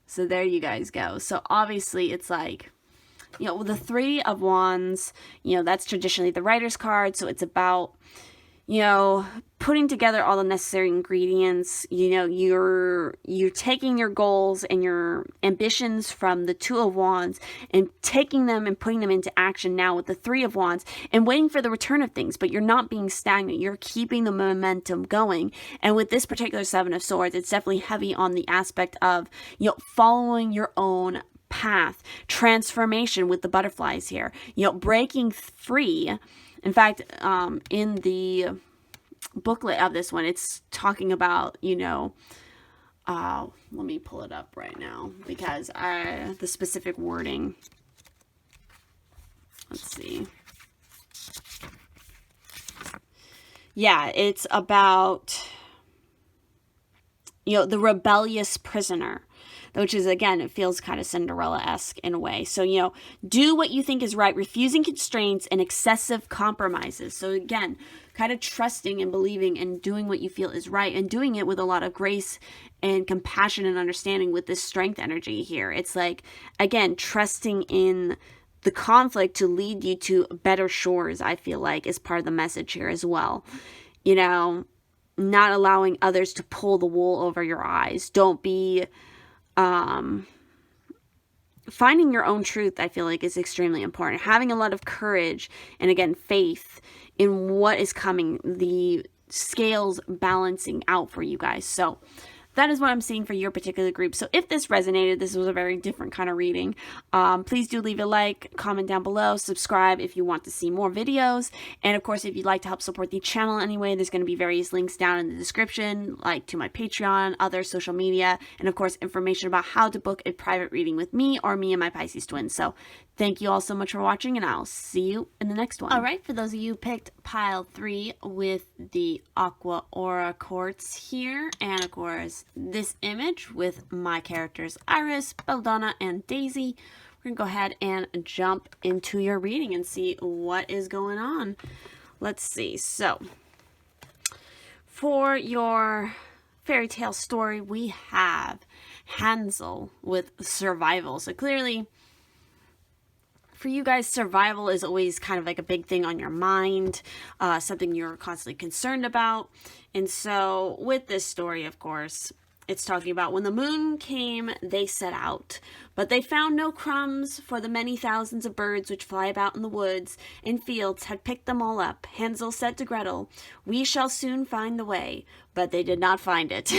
So there you guys go. So obviously it's like, the Three of Wands, that's traditionally the writer's card. So it's about, putting together all the necessary ingredients. You're taking your goals and your ambitions from the Two of Wands and taking them and putting them into action now with the Three of Wands and waiting for the return of things, but you're not being stagnant. You're keeping the momentum going. And with this particular Seven of Swords, it's definitely heavy on the aspect of, following your own path, transformation with the butterflies here, breaking free. In fact, in the booklet of this one, it's talking about, let me pull it up right now because the specific wording, let's see. Yeah, it's about, the rebellious prisoner, which is, again, it feels kind of Cinderella-esque in a way. So, do what you think is right, refusing constraints and excessive compromises. So, again, kind of trusting and believing and doing what you feel is right and doing it with a lot of grace and compassion and understanding with this strength energy here. It's like, again, trusting in the conflict to lead you to better shores, I feel like, is part of the message here as well. Not allowing others to pull the wool over your eyes. Don't be... finding your own truth, I feel like, is extremely important. Having a lot of courage and, again, faith in what is coming, the scales balancing out for you guys. So that is what I'm seeing for your particular group. So if this resonated, this was a very different kind of reading. Please do leave a like, comment down below, subscribe if you want to see more videos. And of course, if you'd like to help support the channel anyway, there's going to be various links down in the description, like to my Patreon, other social media, and of course, information about how to book a private reading with me or me and my Pisces twins. So thank you all so much for watching, and I'll see you in the next one. All right, for those of you who picked pile 3 with the Aqua Aura Quartz here, and of course, this image with my characters Iris, Belladonna, and Daisy, we're going to go ahead and jump into your reading and see what is going on. Let's see. So, for your fairy tale story, we have Hansel with survival. So clearly, for you guys, survival is always kind of like a big thing on your mind, something you're constantly concerned about. And so with this story, of course, it's talking about when the moon came, they set out, but they found no crumbs, for the many thousands of birds which fly about in the woods and fields had picked them all up. Hansel said to Gretel, "We shall soon find the way," but they did not find it.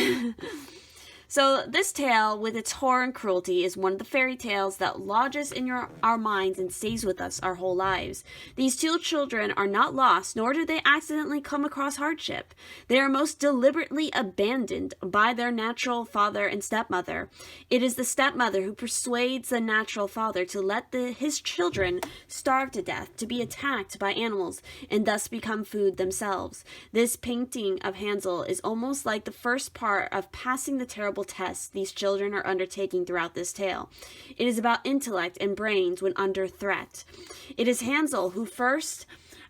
So this tale, with its horror and cruelty, is one of the fairy tales that lodges in our minds and stays with us our whole lives. These two children are not lost, nor do they accidentally come across hardship. They are most deliberately abandoned by their natural father and stepmother. It is the stepmother who persuades the natural father to let his children starve to death, to be attacked by animals, and thus become food themselves. This painting of Hansel is almost like the first part of passing the terrible tests these children are undertaking throughout this tale. It is about intellect and brains when under threat. It is Hansel who first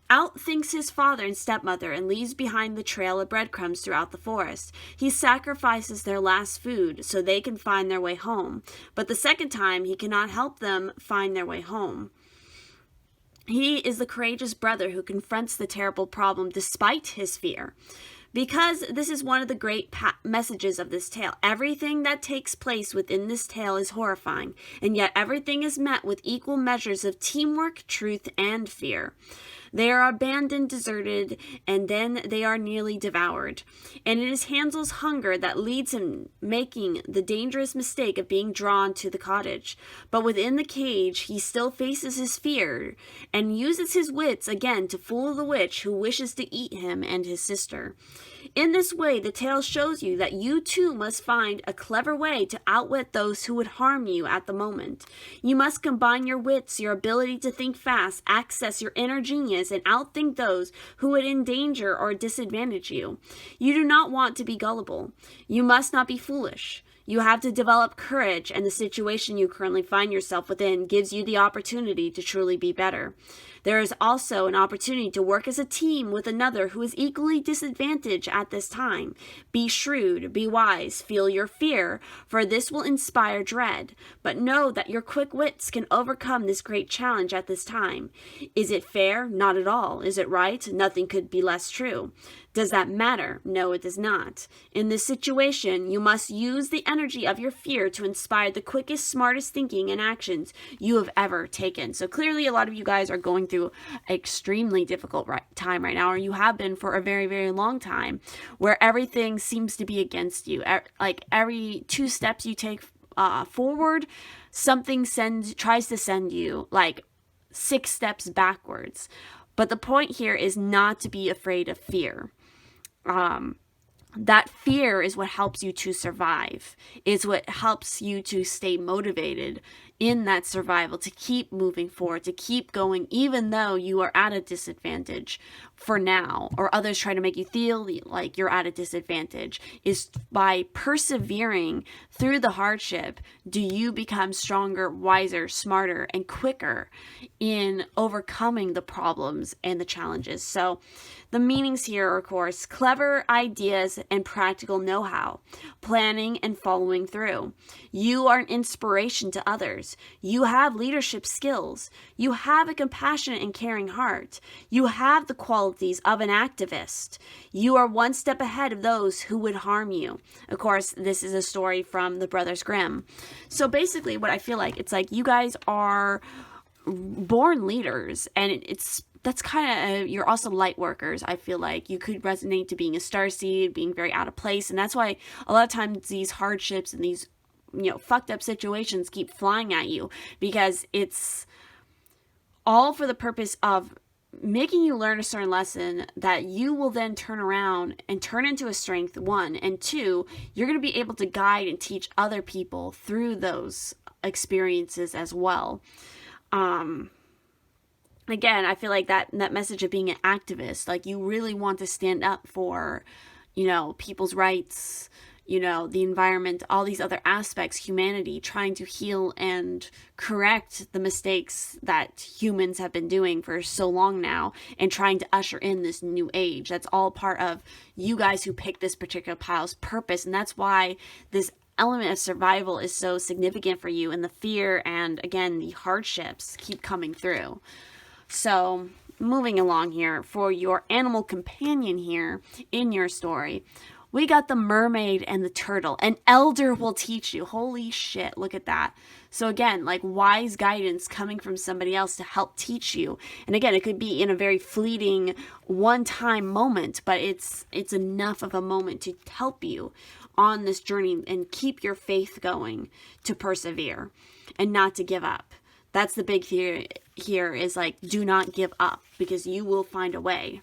outthinks his father and stepmother and leaves behind the trail of breadcrumbs throughout the forest. He sacrifices their last food so they can find their way home, but the second time he cannot help them find their way home. He is the courageous brother who confronts the terrible problem despite his fear. Because this is one of the great messages of this tale. Everything that takes place within this tale is horrifying, and yet everything is met with equal measures of teamwork, truth, and fear. They are abandoned, deserted, and then they are nearly devoured. And it is Hansel's hunger that leads him making the dangerous mistake of being drawn to the cottage. But within the cage, he still faces his fear and uses his wits again to fool the witch who wishes to eat him and his sister. In this way, the tale shows you that you too must find a clever way to outwit those who would harm you at the moment. You must combine your wits, your ability to think fast, access your inner genius, and outthink those who would endanger or disadvantage you. You do not want to be gullible. You must not be foolish. You have to develop courage, and the situation you currently find yourself within gives you the opportunity to truly be better. There is also an opportunity to work as a team with another who is equally disadvantaged at this time. Be shrewd, be wise, feel your fear, for this will inspire dread. But know that your quick wits can overcome this great challenge at this time. Is it fair? Not at all. Is it right? Nothing could be less true. Does that matter? No, it does not. In this situation, you must use the energy of your fear to inspire the quickest, smartest thinking and actions you have ever taken. So clearly, a lot of you guys are going through an extremely difficult time right now, or you have been for a very, very long time, where everything seems to be against you. Like every 2 steps you take forward, something tries to send you like 6 steps backwards. But the point here is not to be afraid of fear. That fear is what helps you to survive. It's what helps you to stay motivated in that survival, to keep moving forward, to keep going, even though you are at a disadvantage for now, or others try to make you feel like you're at a disadvantage. Is by persevering through the hardship, do you become stronger, wiser, smarter, and quicker in overcoming the problems and the challenges. So the meanings here are, of course, clever ideas and practical know-how, planning and following through. You are an inspiration to others. You have leadership skills. You have a compassionate and caring heart. You have the qualities of an activist. You are one step ahead of those who would harm you. Of course, this is a story from the Brothers Grimm. So basically what I feel like, it's like you guys are born leaders, and that's kind of, you're also light workers. I feel like you could resonate to being a starseed, being very out of place. And that's why a lot of times these hardships and these, fucked up situations keep flying at you, because it's all for the purpose of making you learn a certain lesson that you will then turn around and turn into a strength, 1. And 2, you're going to be able to guide and teach other people through those experiences as well. Again, I feel like that message of being an activist, like you really want to stand up for, people's rights, the environment, all these other aspects, humanity, trying to heal and correct the mistakes that humans have been doing for so long now, and trying to usher in this new age. That's all part of you guys who picked this particular pile's purpose. And that's why this element of survival is so significant for you, and the fear and, again, the hardships keep coming through. So moving along here, for your animal companion here in your story, we got the mermaid and the turtle. An elder will teach you. Holy shit, look at that. So again, like wise guidance coming from somebody else to help teach you. And again, it could be in a very fleeting one-time moment, but it's enough of a moment to help you on this journey and keep your faith going, to persevere and not to give up. That's the big theory here, is like, do not give up, because you will find a way.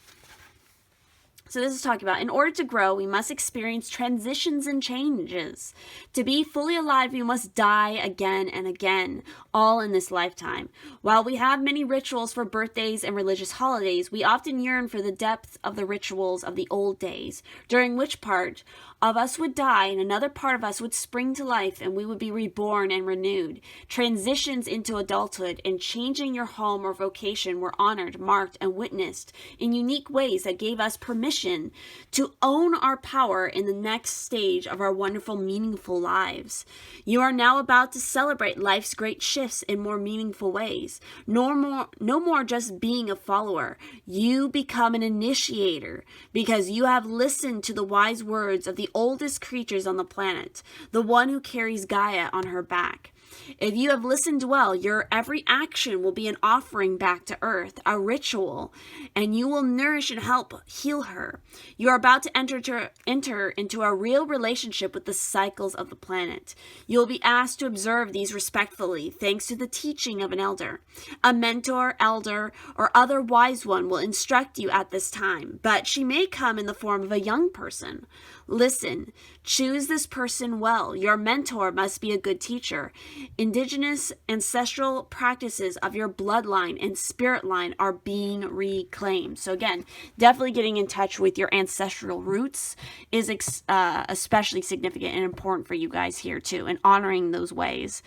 So this is talking about, in order to grow, we must experience transitions and changes. To be fully alive, we must die again and again, all in this lifetime. While we have many rituals for birthdays and religious holidays, we often yearn for the depth of the rituals of the old days, during which part of us would die and another part of us would spring to life, and we would be reborn and renewed. Transitions into adulthood and changing your home or vocation were honored, marked, and witnessed in unique ways that gave us permission to own our power in the next stage of our wonderful, meaningful lives. You are now about to celebrate life's great shifts in more meaningful ways. No more just being a follower. You become an initiator, because you have listened to the wise words of the oldest creatures on the planet, the one who carries Gaia on her back. If you have listened well, your every action will be an offering back to Earth, a ritual, and you will nourish and help heal her. You are about to enter into a real relationship with the cycles of the planet. You will be asked to observe these respectfully, thanks to the teaching of an elder. A mentor, elder, or other wise one will instruct you at this time, but she may come in the form of a young person. Listen, choose this person well. Your mentor must be a good teacher. Indigenous ancestral practices of your bloodline and spirit line are being reclaimed. So again, definitely getting in touch with your ancestral roots is especially significant and important for you guys here too, and honoring those ways.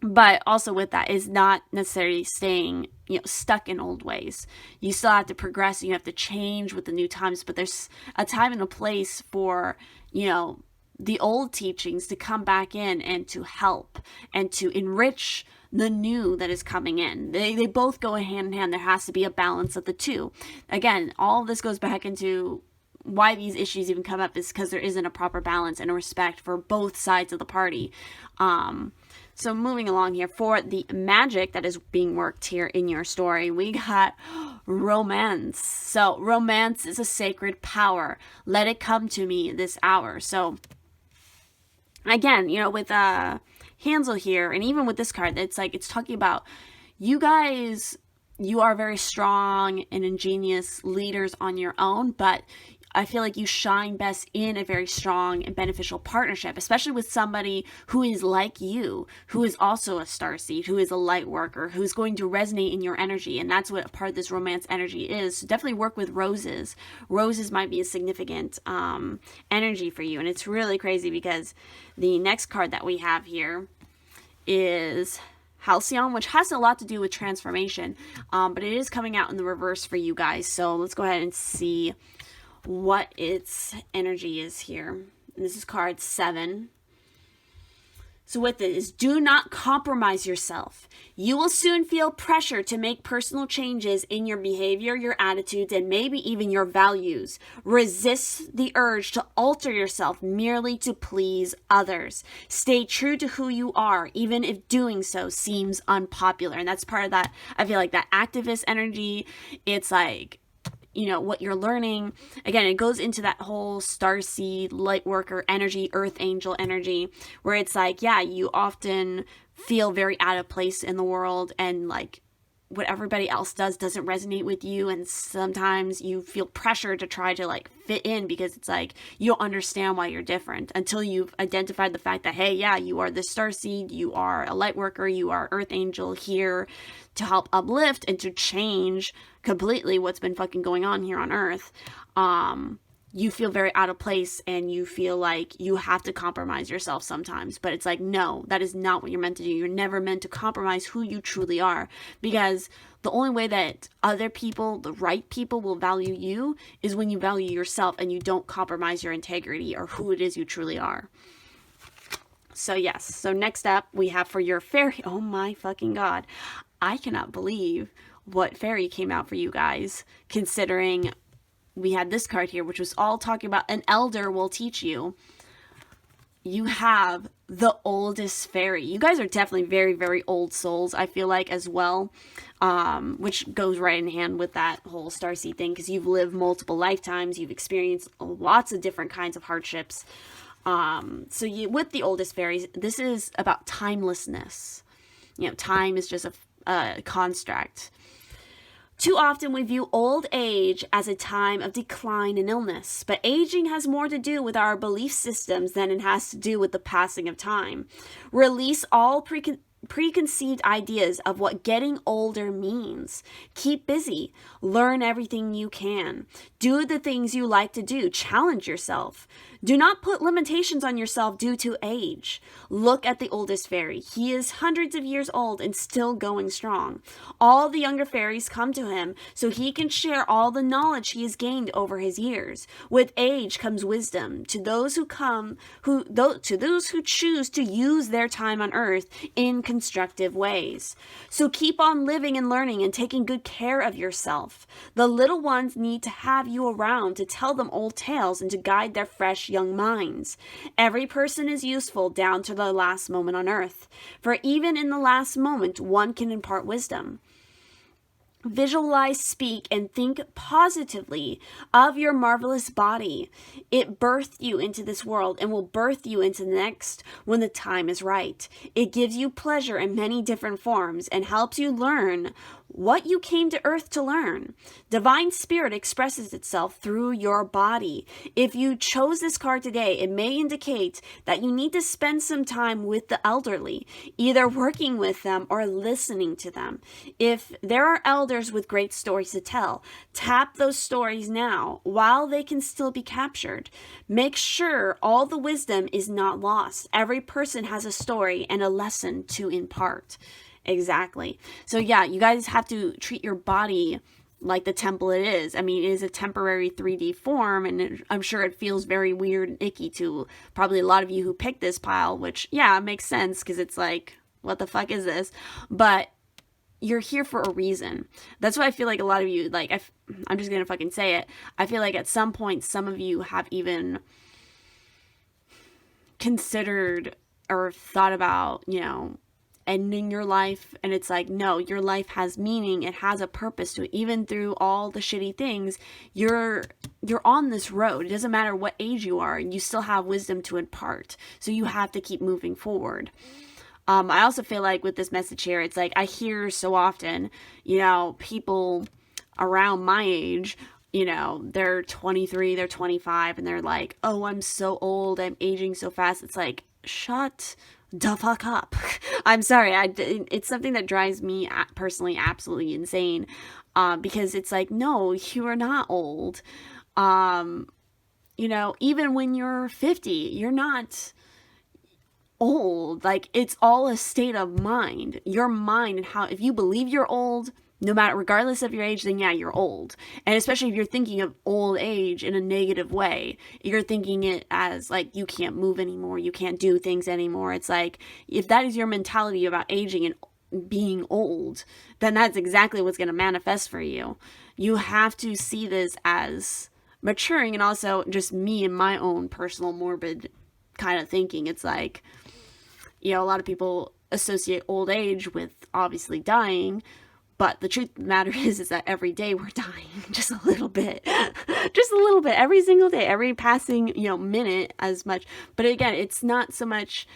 But also with that is not necessarily staying, stuck in old ways. You still have to progress and you have to change with the new times, but there's a time and a place for, the old teachings to come back in and to help and to enrich the new that is coming in. They both go hand in hand. There has to be a balance of the two. Again, all of this goes back into why these issues even come up is because there isn't a proper balance and a respect for both sides of the party. So moving along here, for the magic that is being worked here in your story, we got romance. So romance is a sacred power. Let it come to me this hour. So again, with Hansel here, and even with this card, it's talking about you guys, you are very strong and ingenious leaders on your own, but I feel like you shine best in a very strong and beneficial partnership, especially with somebody who is like you, who is also a starseed, who is a light worker, who's going to resonate in your energy. And that's what a part of this romance energy is. So definitely work with roses. Roses might be a significant energy for you. And it's really crazy because the next card that we have here is Halcyon, which has a lot to do with transformation, but it is coming out in the reverse for you guys. So let's go ahead and see what its energy is here. And this is card 7. So with it is, do not compromise yourself. You will soon feel pressure to make personal changes in your behavior, your attitudes, and maybe even your values. Resist the urge to alter yourself merely to please others. Stay true to who you are, even if doing so seems unpopular. And that's part of that, I feel like, that activist energy. It's like, what you're learning. Again, it goes into that whole starseed, light worker energy, earth angel energy, where it's like, yeah, you often feel very out of place in the world, and like what everybody else does doesn't resonate with you, and sometimes you feel pressure to try to like fit in because it's like you don't understand why you're different until you've identified the fact that, hey, yeah, you are the starseed, you are a light worker, you are earth angel here to help uplift and to change completely what's been fucking going on here on earth. You feel very out of place and you feel like you have to compromise yourself sometimes, but it's like, no, that is not what you're meant to do. You're never meant to compromise who you truly are, because the only way that other people, the right people, will value you is when you value yourself and you don't compromise your integrity or who it is you truly are. So yes, so next up we have for your fairy, oh my fucking god, I cannot believe what fairy came out for you guys, considering we had this card here, which was all talking about an elder will teach you. You have the oldest fairy. You guys are definitely very, very old souls, I feel like, as well, which goes right in hand with that whole starseed thing, because you've lived multiple lifetimes, you've experienced lots of different kinds of hardships. So with the oldest fairies, this is about timelessness. Time is just a construct. Too often we view old age as a time of decline and illness, but aging has more to do with our belief systems than it has to do with the passing of time. Release all preconceived ideas of what getting older means. Keep busy. Learn everything you can. Do the things you like to do. Challenge yourself. Do not put limitations on yourself due to age. Look at the oldest fairy. He is hundreds of years old and still going strong. All the younger fairies come to him so he can share all the knowledge he has gained over his years. With age comes wisdom. To those who choose to use their time on earth in constructive ways. So keep on living and learning and taking good care of yourself. The little ones need to have you around to tell them old tales and to guide their fresh young minds. Every person is useful down to the last moment on earth, for even in the last moment, one can impart wisdom. Visualize, speak, and think positively of your marvelous body. It birthed you into this world and will birth you into the next when the time is right. It gives you pleasure in many different forms and helps you learn what you came to earth to learn. Divine spirit expresses itself through your body. If you chose this card today, it may indicate that you need to spend some time with the elderly, either working with them or listening to them. If there are elders with great stories to tell, tap those stories now while they can still be captured. Make sure all the wisdom is not lost. Every person has a story and a lesson to impart. Exactly. So yeah, you guys have to treat your body like the temple it is. I mean, it is a temporary 3D form, and I'm sure it feels very weird and icky to probably a lot of you who picked this pile, which, yeah, it makes sense because it's like, what the fuck is this? But you're here for a reason. That's why I feel like a lot of you, like, I'm just going to fucking say it. I feel like at some point, some of you have even considered or thought about, ending your life, and it's like, no, your life has meaning. It has a purpose to it. Even through all the shitty things, you're on this road. It doesn't matter what age you are, you still have wisdom to impart. So you have to keep moving forward. I also feel like with this message here, it's like I hear so often, people around my age, they're 23, they're 25, and they're like, oh, I'm so old, I'm aging so fast. It's like, shut the fuck up. I'm sorry. It's something that drives me personally absolutely insane, because it's like, no, you are not old. Even when you're 50, you're not old. Like, it's all a state of mind. Your mind and how, if you believe you're old, no matter, regardless of your age, then yeah, you're old. And especially if you're thinking of old age in a negative way, you're thinking it as like, you can't move anymore, you can't do things anymore. It's like, if that is your mentality about aging and being old, then that's exactly what's going to manifest for you. You have to see this as maturing, and also just me and my own personal morbid kind of thinking. It's like, a lot of people associate old age with obviously dying. But the truth of the matter is that every day we're dying just a little bit, every single day, every passing, minute as much. But again, it's not so much,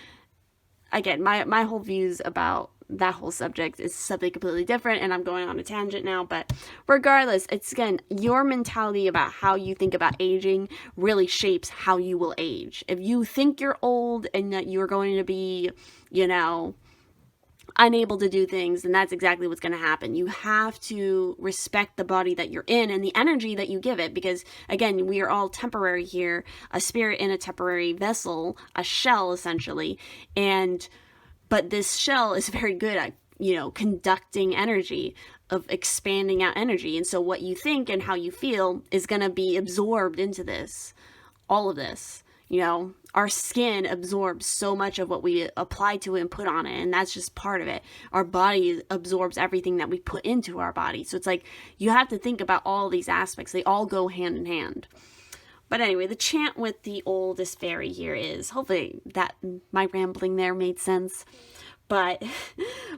again, my whole views about that whole subject is something completely different, and I'm going on a tangent now. But regardless, it's, again, your mentality about how you think about aging really shapes how you will age. If you think you're old and that you're going to be, unable to do things, and that's exactly what's going to happen. You have to respect the body that you're in and the energy that you give it, because again, we are all temporary here, a spirit in a temporary vessel, a shell essentially, but this shell is very good at conducting energy, of expanding out energy. And so what you think and how you feel is going to be absorbed into this, all of this. Our skin absorbs so much of what we apply to it and put on it, and that's just part of it. Our body absorbs everything that we put into our body. So it's like, you have to think about all these aspects. They all go hand in hand. But anyway, the chant with the oldest fairy here is, hopefully that my rambling there made sense. But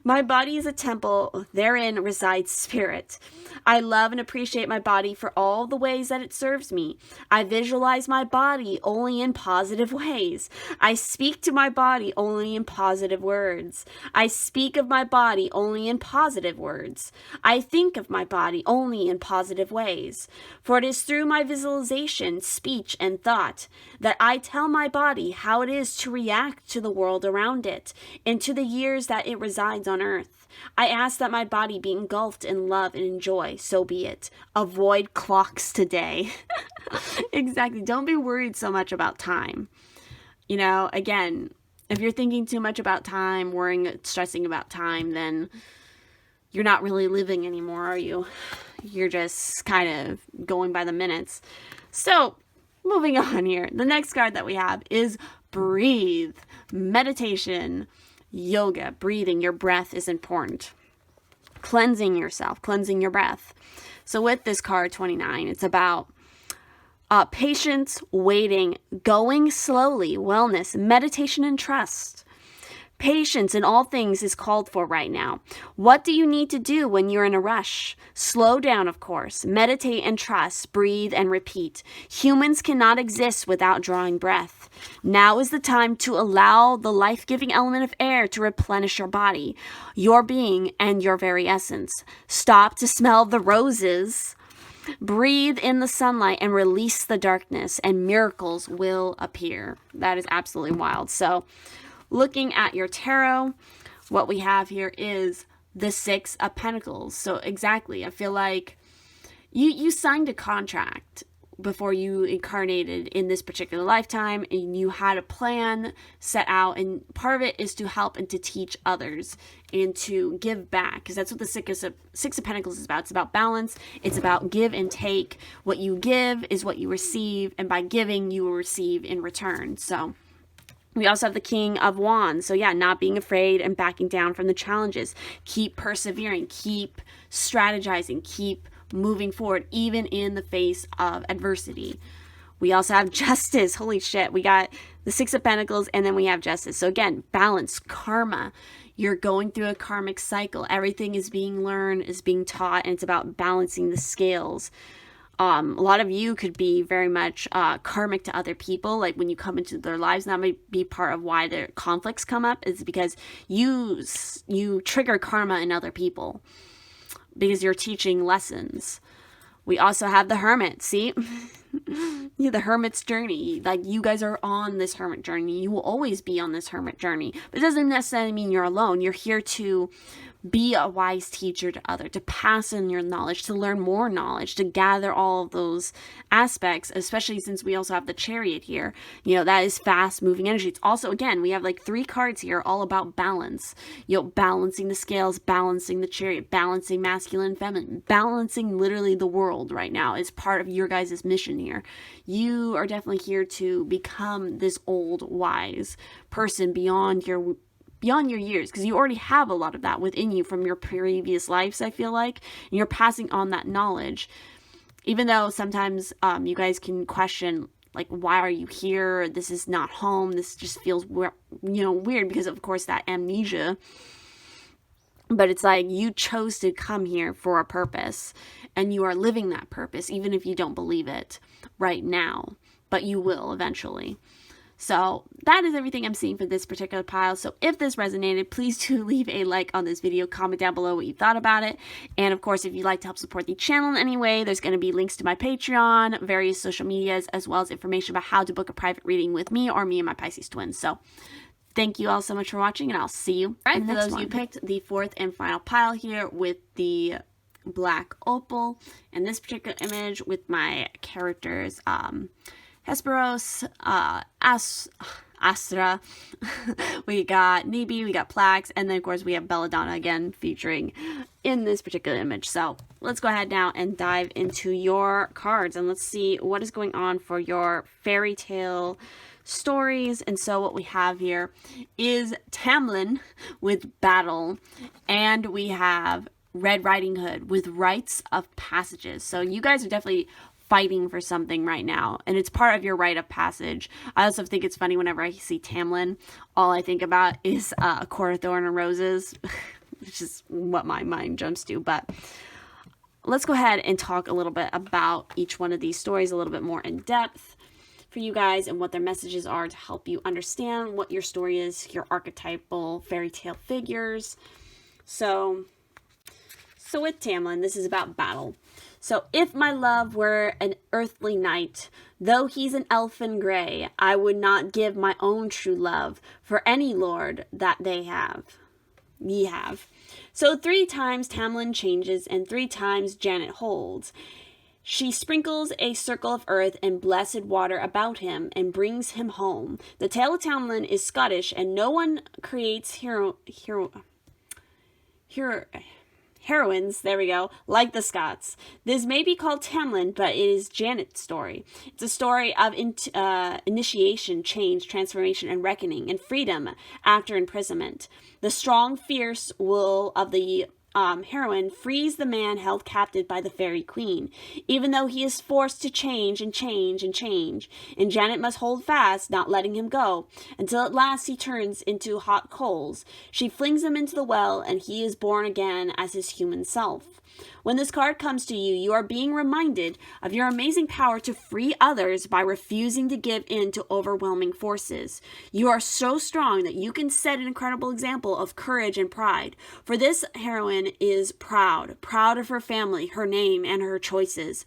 my body is a temple, therein resides spirit. I love and appreciate my body for all the ways that it serves me. I visualize my body only in positive ways. I speak to my body only in positive words. I speak of my body only in positive words. I think of my body only in positive ways. For it is through my visualization, speech, and thought that I tell my body how it is to react to the world around it and to the years that it resides on earth. I ask that my body be engulfed in love and in joy. So be it. Avoid clocks today. Exactly. Don't be worried so much about time. Again, if you're thinking too much about time, worrying, stressing about time, then you're not really living anymore, are you? You're just kind of going by the minutes. So, moving on here. The next card that we have is breathe. Meditation. Yoga, breathing, your breath is important. Cleansing yourself, cleansing your breath. So with this card 29, it's about patience, waiting, going slowly, wellness, meditation, and trust. Patience in all things is called for right now. What do you need to do when you're in a rush? Slow down, of course. Meditate and trust. Breathe and repeat. Humans cannot exist without drawing breath. Now is the time to allow the life-giving element of air to replenish your body, your being, and your very essence. Stop to smell the roses. Breathe in the sunlight and release the darkness, and miracles will appear. That is absolutely wild. So, looking at your tarot, what we have here is the Six of Pentacles. So exactly, I feel like you signed a contract before you incarnated in this particular lifetime, and you had a plan set out, and part of it is to help and to teach others and to give back, because that's what the Six of Pentacles is about. It's about balance. It's about give and take. What you give is what you receive, and by giving, you will receive in return. So we also have the King of Wands. So yeah, not being afraid and backing down from the challenges. Keep persevering, keep strategizing, keep moving forward, even in the face of adversity. We also have Justice. Holy shit. We got the Six of Pentacles, and then we have Justice. So again, balance, karma. You're going through a karmic cycle. Everything is being learned, is being taught, and it's about balancing the scales. A lot of you could be very much karmic to other people. Like when you come into their lives, that might be part of why the conflicts come up, is because you trigger karma in other people because you're teaching lessons. We also have the Hermit. See? Yeah, the Hermit's journey. Like, you guys are on this hermit journey. You will always be on this hermit journey. But it doesn't necessarily mean you're alone. You're here to be a wise teacher to others, to pass on your knowledge, to learn more knowledge, to gather all of those aspects, especially since we also have the Chariot here. You know, that is fast moving energy. It's also, again, we have like 3 cards here all about balance. You know, balancing the scales, balancing the Chariot, balancing masculine and feminine, balancing literally the world right now is part of your guys' mission here. You are definitely here to become this old, wise person beyond your years, because you already have a lot of that within you from your previous lives, I feel like, and you're passing on that knowledge. Even though sometimes you guys can question, like, why are you here? This is not home. This just feels weird because, of course, that amnesia. But it's like you chose to come here for a purpose, and you are living that purpose, even if you don't believe it right now, but you will eventually. So that is everything I'm seeing for this particular pile. So if this resonated, please do leave a like on this video, comment down below what you thought about it. And of course, if you'd like to help support the channel in any way, there's going to be links to my Patreon, various social medias, as well as information about how to book a private reading with me or me and my Pisces twins. So thank you all so much for watching, and I'll see you. Right, for those of you picked the 4th and final pile here with the black opal, and this particular image with my characters, Hesperos, Astra, we got Nibi, we got Plax, and then of course we have Belladonna again featuring in this particular image. So let's go ahead now and dive into your cards, and let's see what is going on for your fairy tale stories. And so what we have here is Tamlin with battle, and we have Red Riding Hood with rites of passages. So you guys are definitely fighting for something right now, and it's part of your rite of passage. I also think it's funny whenever I see Tamlin, all I think about is a Court of Thorn and Roses, which is what my mind jumps to. But let's go ahead and talk a little bit about each one of these stories a little bit more in depth for you guys, and what their messages are to help you understand what your story is, your archetypal fairy tale figures. So with Tamlin, this is about battle. So, if my love were an earthly knight, though he's an elfin gray, I would not give my own true love for any lord that ye have. So 3 times Tamlin changes, and 3 times Janet holds. She sprinkles a circle of earth and blessed water about him and brings him home. The tale of Tamlin is Scottish, and no one creates heroines, there we go, like the Scots. This may be called Tamlin, but it is Janet's story. It's a story of initiation, change, transformation, and reckoning, and freedom after imprisonment. The strong, fierce will of the heroine frees the man held captive by the fairy queen, even though he is forced to change and change and change. And Janet must hold fast, not letting him go, until at last he turns into hot coals. She flings him into the well, and he is born again as his human self. When this card comes to you, you are being reminded of your amazing power to free others by refusing to give in to overwhelming forces. You are so strong that you can set an incredible example of courage and pride. For this heroine is proud of her family, her name, and her choices.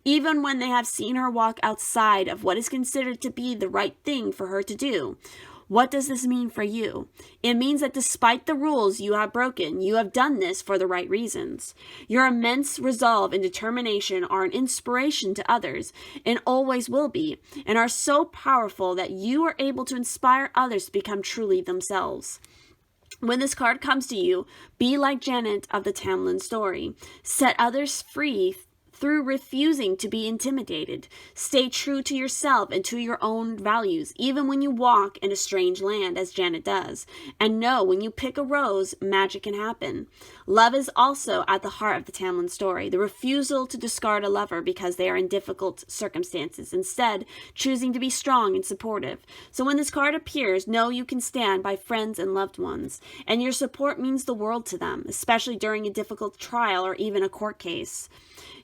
Even when they have seen her walk outside of what is considered to be the right thing for her to do. What does this mean for you? It means that despite the rules you have broken, you have done this for the right reasons. Your immense resolve and determination are an inspiration to others, and always will be, and are so powerful that you are able to inspire others to become truly themselves. When this card comes to you, be like Janet of the Tamlin story. Set others free through refusing to be intimidated. Stay true to yourself and to your own values, even when you walk in a strange land, as Janet does. And know when you pick a rose, magic can happen. Love is also at the heart of the Tamlin story. The refusal to discard a lover because they are in difficult circumstances, instead choosing to be strong and supportive. So when this card appears, know you can stand by friends and loved ones, and your support means the world to them, especially during a difficult trial or even a court case.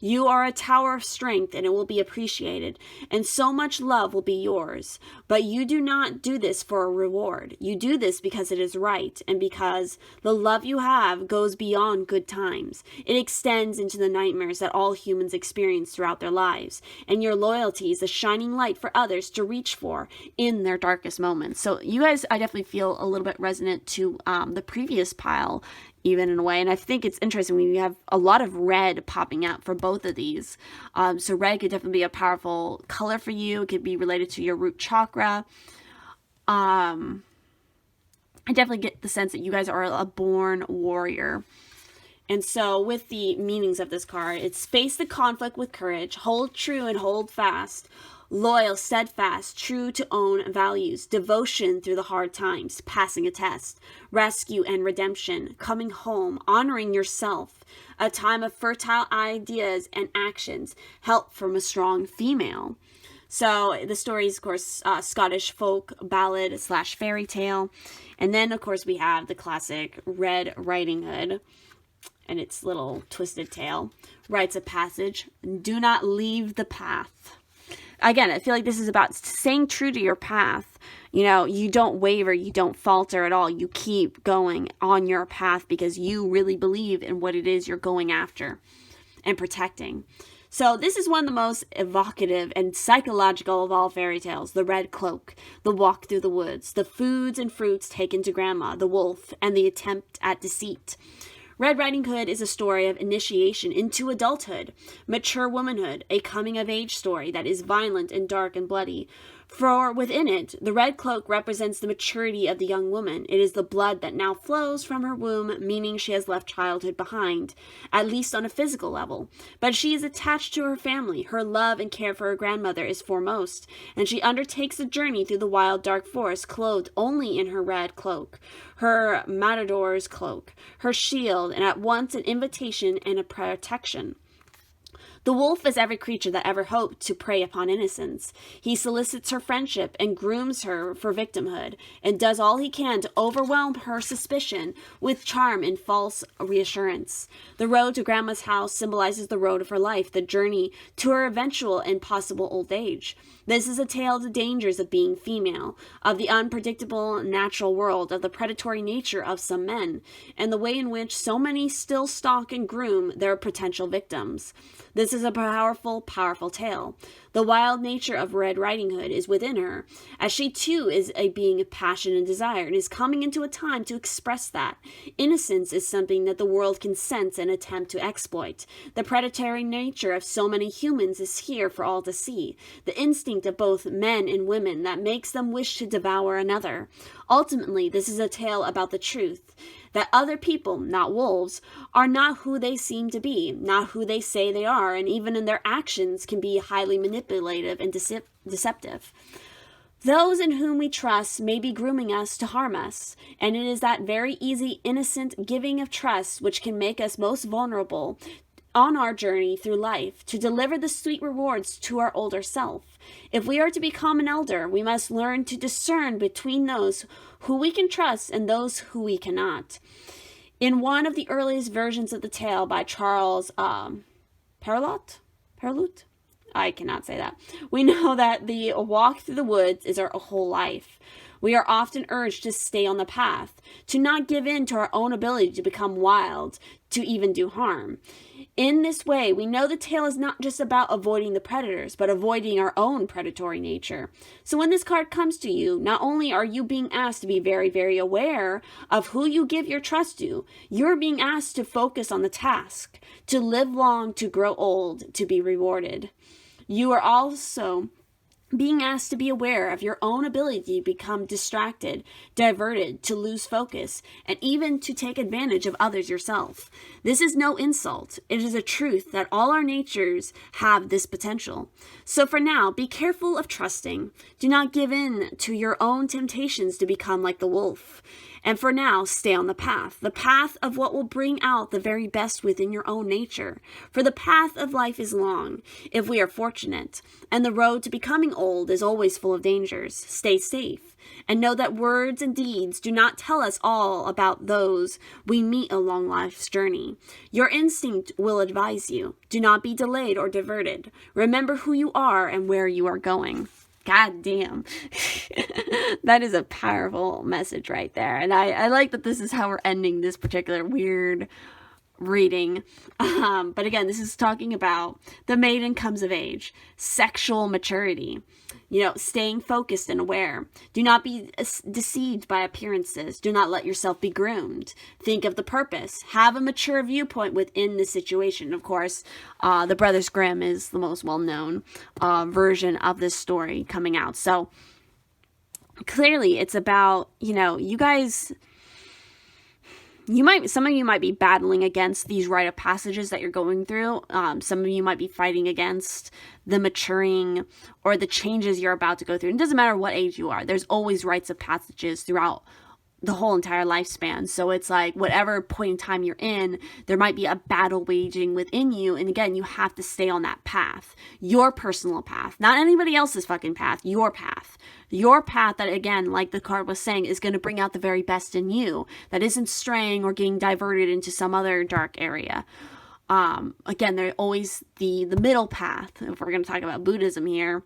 You are a tower of strength, and it will be appreciated, and so much love will be yours. But you do not do this for a reward. You do this because it is right, and because the love you have goes beyond good times. It extends into the nightmares that all humans experience throughout their lives, and your loyalty is a shining light for others to reach for in their darkest moments. So you guys, I definitely feel a little bit resonant to the previous pile, even in a way. And I think it's interesting when you have a lot of red popping out for both of these. So red could definitely be a powerful color for you. It could be related to your root chakra. I definitely get the sense that you guys are a born warrior. And so with the meanings of this card, it's face the conflict with courage, hold true and hold fast, loyal, steadfast, true to own values, devotion through the hard times, passing a test, rescue and redemption, coming home, honoring yourself, a time of fertile ideas and actions, help from a strong female. So the story is, of course, Scottish folk ballad / fairy tale. And then, of course, we have the classic Red Riding Hood and its little twisted tail. Rites of passage, do not leave the path. Again, I feel like this is about staying true to your path. You know, you don't waver, you don't falter at all. You keep going on your path because you really believe in what it is you're going after and protecting. So this is one of the most evocative and psychological of all fairy tales. The red cloak, the walk through the woods, the foods and fruits taken to grandma, the wolf, and the attempt at deceit. Red Riding Hood is a story of initiation into adulthood, mature womanhood, a coming-of-age story that is violent and dark and bloody. For within it, the red cloak represents the maturity of the young woman. It is the blood that now flows from her womb, meaning she has left childhood behind, at least on a physical level. But she is attached to her family. Her love and care for her grandmother is foremost, and she undertakes a journey through the wild, dark forest, clothed only in her red cloak, her matador's cloak, her shield, and at once an invitation and a protection. The wolf is every creature that ever hoped to prey upon innocence. He solicits her friendship and grooms her for victimhood, and does all he can to overwhelm her suspicion with charm and false reassurance. The road to Grandma's house symbolizes the road of her life, the journey to her eventual and possible old age. This is a tale of the dangers of being female, of the unpredictable natural world, of the predatory nature of some men, and the way in which so many still stalk and groom their potential victims. This is a powerful, powerful tale. The wild nature of Red Riding Hood is within her, as she too is a being of passion and desire, and is coming into a time to express that. Innocence is something that the world can sense and attempt to exploit. The predatory nature of so many humans is here for all to see. The instinct of both men and women that makes them wish to devour another. Ultimately, this is a tale about the truth, that other people, not wolves, are not who they seem to be, not who they say they are, and even in their actions can be highly manipulative and deceptive. Those in whom we trust may be grooming us to harm us, and it is that very easy, innocent giving of trust which can make us most vulnerable on our journey through life to deliver the sweet rewards to our older self. If we are to become an elder, we must learn to discern between those who we can trust and those who we cannot. In one of the earliest versions of the tale by Charles Perrault, I cannot say that. We know that the walk through the woods is our whole life. We are often urged to stay on the path, to not give in to our own ability to become wild, to even do harm. In this way, we know the tale is not just about avoiding the predators, but avoiding our own predatory nature. So when this card comes to you, not only are you being asked to be very, very aware of who you give your trust to, you're being asked to focus on the task, to live long, to grow old, to be rewarded. You are also being asked to be aware of your own ability to become distracted, diverted, to lose focus, and even to take advantage of others yourself. This is no insult. It is a truth that all our natures have this potential. So for now, be careful of trusting. Do not give in to your own temptations to become like the wolf. And for now, stay on the path of what will bring out the very best within your own nature. For the path of life is long, if we are fortunate, and the road to becoming old is always full of dangers. Stay safe, and know that words and deeds do not tell us all about those we meet along life's journey. Your instinct will advise you. Do not be delayed or diverted. Remember who you are and where you are going. God damn. That is a powerful message right there. And I like that this is how we're ending this particular weird reading. But again, this is talking about the maiden comes of age, sexual maturity, staying focused and aware. Do not be deceived by appearances. Do not let yourself be groomed. Think of the purpose. Have a mature viewpoint within the situation. Of course, the Brothers Grimm is the most well-known version of this story coming out. So clearly it's about, you guys... some of you might be battling against these rite of passages that you're going through. Some of you might be fighting against the maturing or the changes you're about to go through. It doesn't matter what age you are. There's always rites of passages throughout the whole entire lifespan. So it's like whatever point in time you're in, there might be a battle waging within you. And again, you have to stay on that path, your personal path, not anybody else's fucking path, your path. Your path that, again, like the card was saying, is going to bring out the very best in you, that isn't straying or getting diverted into some other dark area. Again, there's always the middle path. If we're going to talk about Buddhism here,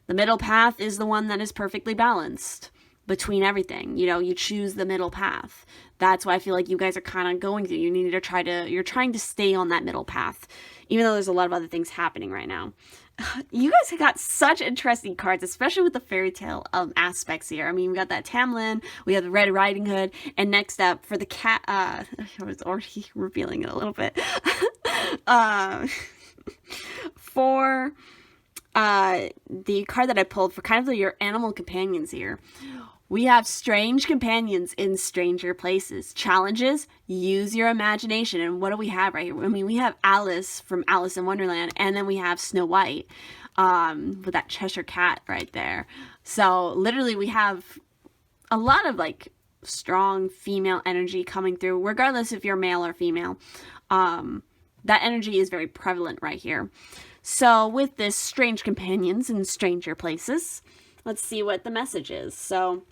the middle path is the one that is perfectly balanced between everything. You choose the middle path. That's why I feel like you guys are kind of going through. You're trying to stay on that middle path, even though there's a lot of other things happening right now. You guys have got such interesting cards, especially with the fairy tale aspects here. I mean, we got that Tamlin, we have the Red Riding Hood, and next up for the cat, I was already revealing it a little bit. For the card that I pulled for kind of your animal companions here, we have strange companions in stranger places. Challenges, use your imagination. And what do we have right here? I mean, we have Alice from Alice in Wonderland, and then we have Snow White with that Cheshire Cat right there. So literally we have a lot of strong female energy coming through, regardless if you're male or female. That energy is very prevalent right here. So with this strange companions in stranger places, let's see what the message is. So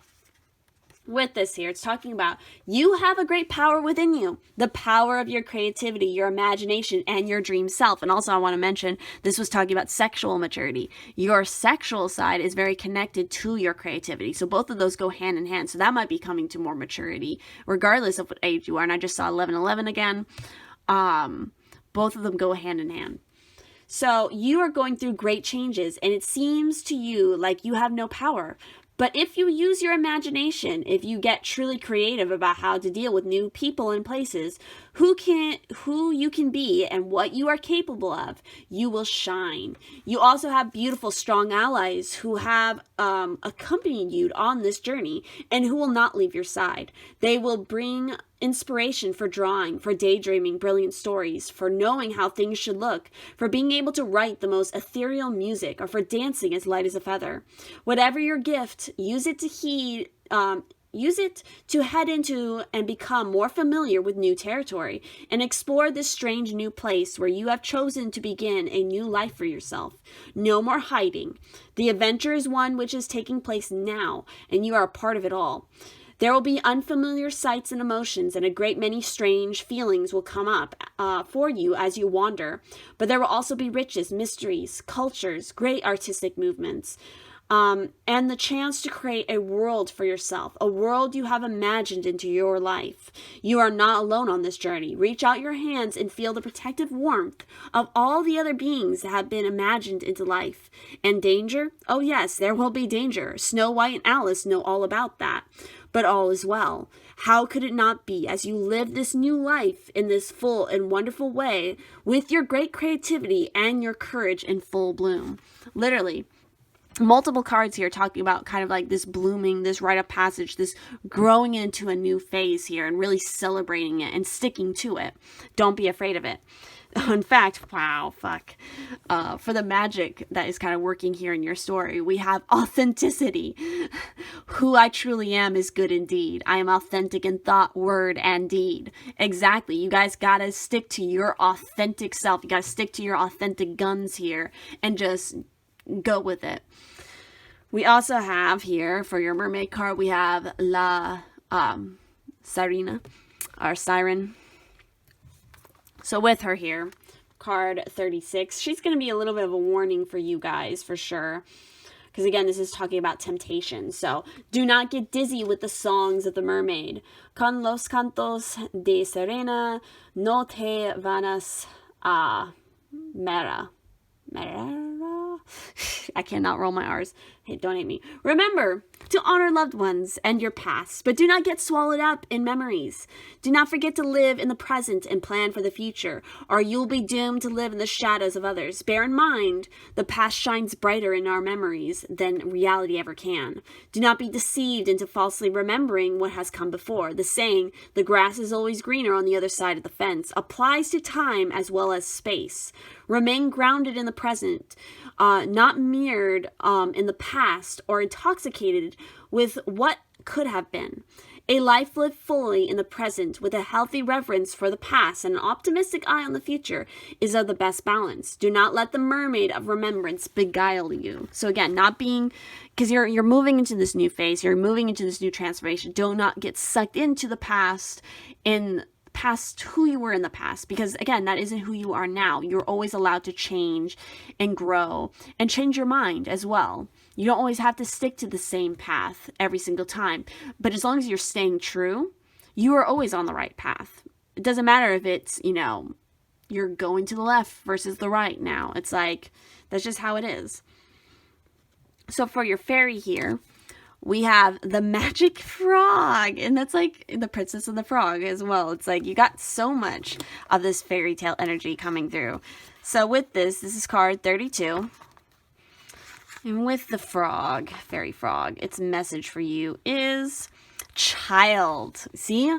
with this here, it's talking about you have a great power within you, the power of your creativity, your imagination, and your dream self. And also I want to mention, this was talking about sexual maturity. Your sexual side is very connected to your creativity. So both of those go hand in hand. So that might be coming to more maturity, regardless of what age you are. And I just saw 1111 again. Both of them go hand in hand. So you are going through great changes, and it seems to you like you have no power. But if you use your imagination, if you get truly creative about how to deal with new people and places who you can be and what you are capable of, you will shine. You also have beautiful, strong allies who have accompanied you on this journey and who will not leave your side. They will bring inspiration for drawing, for daydreaming brilliant stories, for knowing how things should look, for being able to write the most ethereal music, or for dancing as light as a feather. Whatever your gift, use it to head into and become more familiar with new territory and explore this strange new place where you have chosen to begin a new life for yourself. No more hiding. The adventure is one which is taking place now, and you are a part of it all. There will be unfamiliar sights and emotions, and a great many strange feelings will come up for you as you wander. But there will also be riches, mysteries, cultures, great artistic movements, and the chance to create a world for yourself, a world you have imagined into your life. You are not alone on this journey. Reach out your hands and feel the protective warmth of all the other beings that have been imagined into life. And danger? Oh yes, there will be danger. Snow White and Alice know all about that. But all is well. How could it not be as you live this new life in this full and wonderful way with your great creativity and your courage in full bloom? Literally, multiple cards here talking about kind of like this blooming, this rite of passage, this growing into a new phase here and really celebrating it and sticking to it. Don't be afraid of it. In fact, for the magic that is kind of working here in your story, we have authenticity. Who I truly am is good indeed. I am authentic in thought, word, and deed. Exactly. You guys gotta stick to your authentic self. You gotta stick to your authentic guns here and just go with it. We also have here, for your mermaid card, we have La Sirena, or Siren. So with her here, card 36, she's going to be a little bit of a warning for you guys, for sure. Because again, this is talking about temptation. So do not get dizzy with the songs of the mermaid. Con los cantos de sirena no te vanas a mera. I cannot roll my R's. Hey, don't hate me. Remember to honor loved ones and your past, but do not get swallowed up in memories. Do not forget to live in the present and plan for the future, or you'll be doomed to live in the shadows of others. Bear in mind, the past shines brighter in our memories than reality ever can. Do not be deceived into falsely remembering what has come before. The saying, the grass is always greener on the other side of the fence, applies to time as well as space. Remain grounded in the present, not mirrored in the past or intoxicated with what could have been. A life lived fully in the present with a healthy reverence for the past and an optimistic eye on the future is of the best balance. Do not let the mermaid of remembrance beguile you. So again, not being, because you're moving into this new phase, you're moving into this new transformation. Do not get sucked into the past who you were in the past, because again, that isn't who you are now. You're always allowed to change and grow and change your mind as well. You don't always have to stick to the same path every single time, but as long as you're staying true, you are always on the right path. It doesn't matter if it's, you're going to the left versus the right now. It's like, that's just how it is. So for your fairy here, we have the magic frog, and that's like the Princess and the Frog as well. It's like you got so much of this fairy tale energy coming through. So with this is card 32. And with the frog, fairy frog, its message for you is child. See?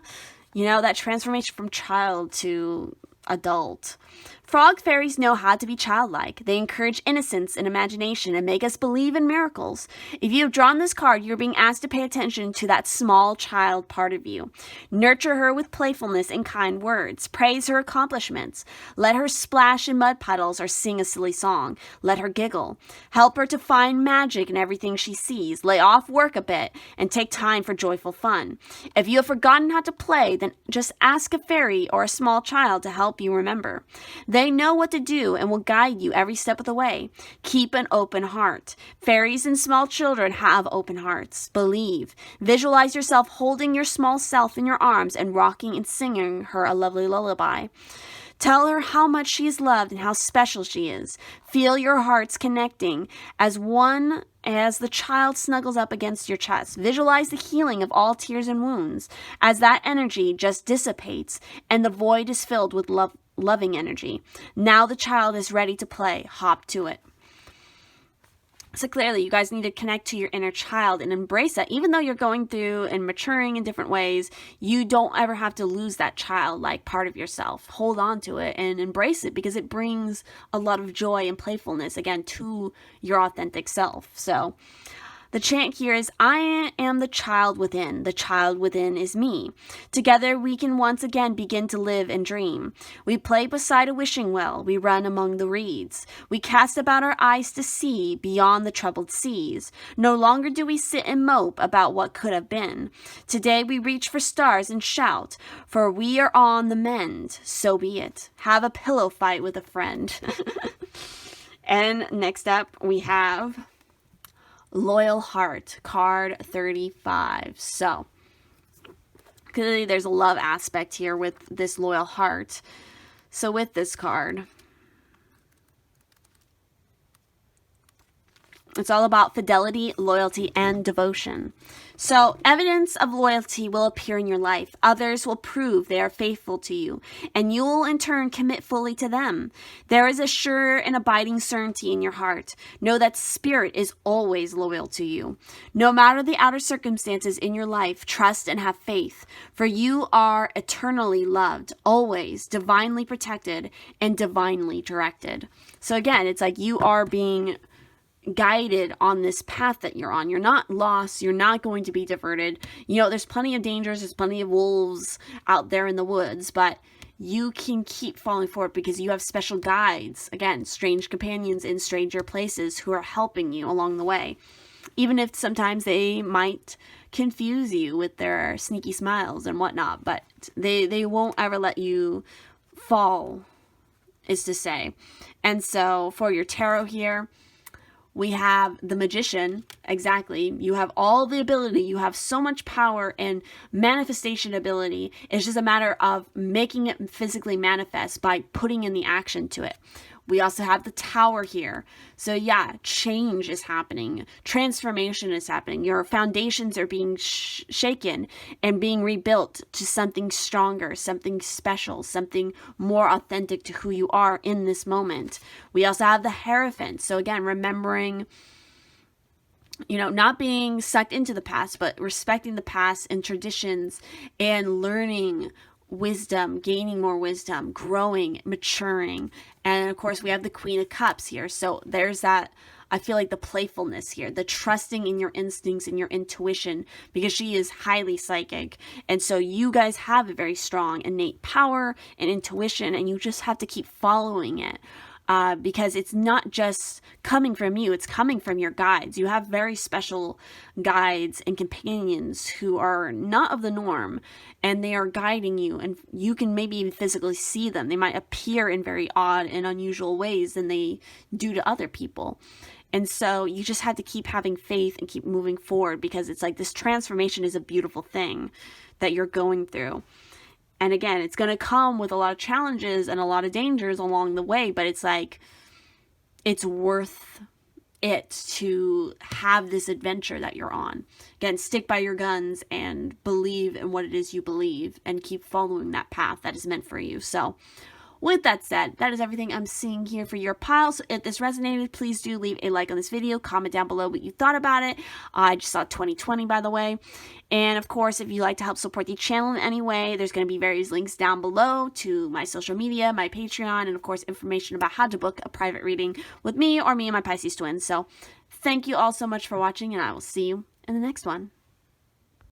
That transformation from child to adult. Frog fairies know how to be childlike. They encourage innocence and imagination and make us believe in miracles. If you have drawn this card, you're being asked to pay attention to that small child part of you. Nurture her with playfulness and kind words. Praise her accomplishments. Let her splash in mud puddles or sing a silly song. Let her giggle. Help her to find magic in everything she sees. Lay off work a bit and take time for joyful fun. If you have forgotten how to play, then just ask a fairy or a small child to help you remember. They know what to do and will guide you every step of the way. Keep an open heart. Fairies and small children have open hearts. Believe. Visualize yourself holding your small self in your arms and rocking and singing her a lovely lullaby. Tell her how much she is loved and how special she is. Feel your hearts connecting as the child snuggles up against your chest. Visualize the healing of all tears and wounds as that energy just dissipates and the void is filled with loving energy. Now the child is ready to play. Hop to it. So clearly, you guys need to connect to your inner child and embrace that. Even though you're going through and maturing in different ways, you don't ever have to lose that childlike part of yourself. Hold on to it and embrace it, because it brings a lot of joy and playfulness, again, to your authentic self. So the chant here is, I am the child within. The child within is me. Together we can once again begin to live and dream. We play beside a wishing well. We run among the reeds. We cast about our eyes to see beyond the troubled seas. No longer do we sit and mope about what could have been. Today we reach for stars and shout, for we are on the mend. So be it. Have a pillow fight with a friend. And next up we have Loyal Heart, card 35. So clearly there's a love aspect here with this loyal heart. So with this card, it's all about fidelity, loyalty, and devotion. So evidence of loyalty will appear in your life. Others will prove they are faithful to you, and you will in turn commit fully to them. There is a sure and abiding certainty in your heart. Know that spirit is always loyal to you. No matter the outer circumstances in your life, trust and have faith, for you are eternally loved, always divinely protected and divinely directed. So again, it's like you are being guided on this path that you're on. You're not lost. You're not going to be diverted. You know, there's plenty of dangers. There's plenty of wolves out there in the woods, but you can keep falling forward because you have special guides. Again, strange companions in stranger places who are helping you along the way. Even if sometimes they might confuse you with their sneaky smiles and whatnot, but they won't ever let you fall, is to say. And so for your tarot here, we have the Magician. Exactly. You have all the ability. You have so much power and manifestation ability. It's just a matter of making it physically manifest by putting in the action to it. We also have the Tower here. So yeah, change is happening. Transformation is happening. Your foundations are being shaken and being rebuilt to something stronger, something special, something more authentic to who you are in this moment. We also have the Hierophant. So again, remembering, you know, not being sucked into the past, but respecting the past and traditions and learning wisdom, gaining more wisdom, growing, maturing. And of course we have the Queen of Cups here. So there's that, I feel like, the playfulness here, the trusting in your instincts and your intuition, because she is highly psychic. And so you guys have a very strong innate power and intuition, and you just have to keep following it. Because it's not just coming from you, it's coming from your guides. You have very special guides and companions who are not of the norm, and they are guiding you, and you can maybe even physically see them. They might appear in very odd and unusual ways than they do to other people. And so you just have to keep having faith and keep moving forward, because it's like this transformation is a beautiful thing that you're going through. And again, it's going to come with a lot of challenges and a lot of dangers along the way, but it's like, it's worth it to have this adventure that you're on. Again, stick by your guns and believe in what it is you believe and keep following that path that is meant for you. So with that said, that is everything I'm seeing here for your pile. So if this resonated, please do leave a like on this video. Comment down below what you thought about it. I just saw 2020, by the way. And of course, if you'd like to help support the channel in any way, there's going to be various links down below to my social media, my Patreon, and of course, information about how to book a private reading with me or me and my Pisces twins. So thank you all so much for watching, and I will see you in the next one.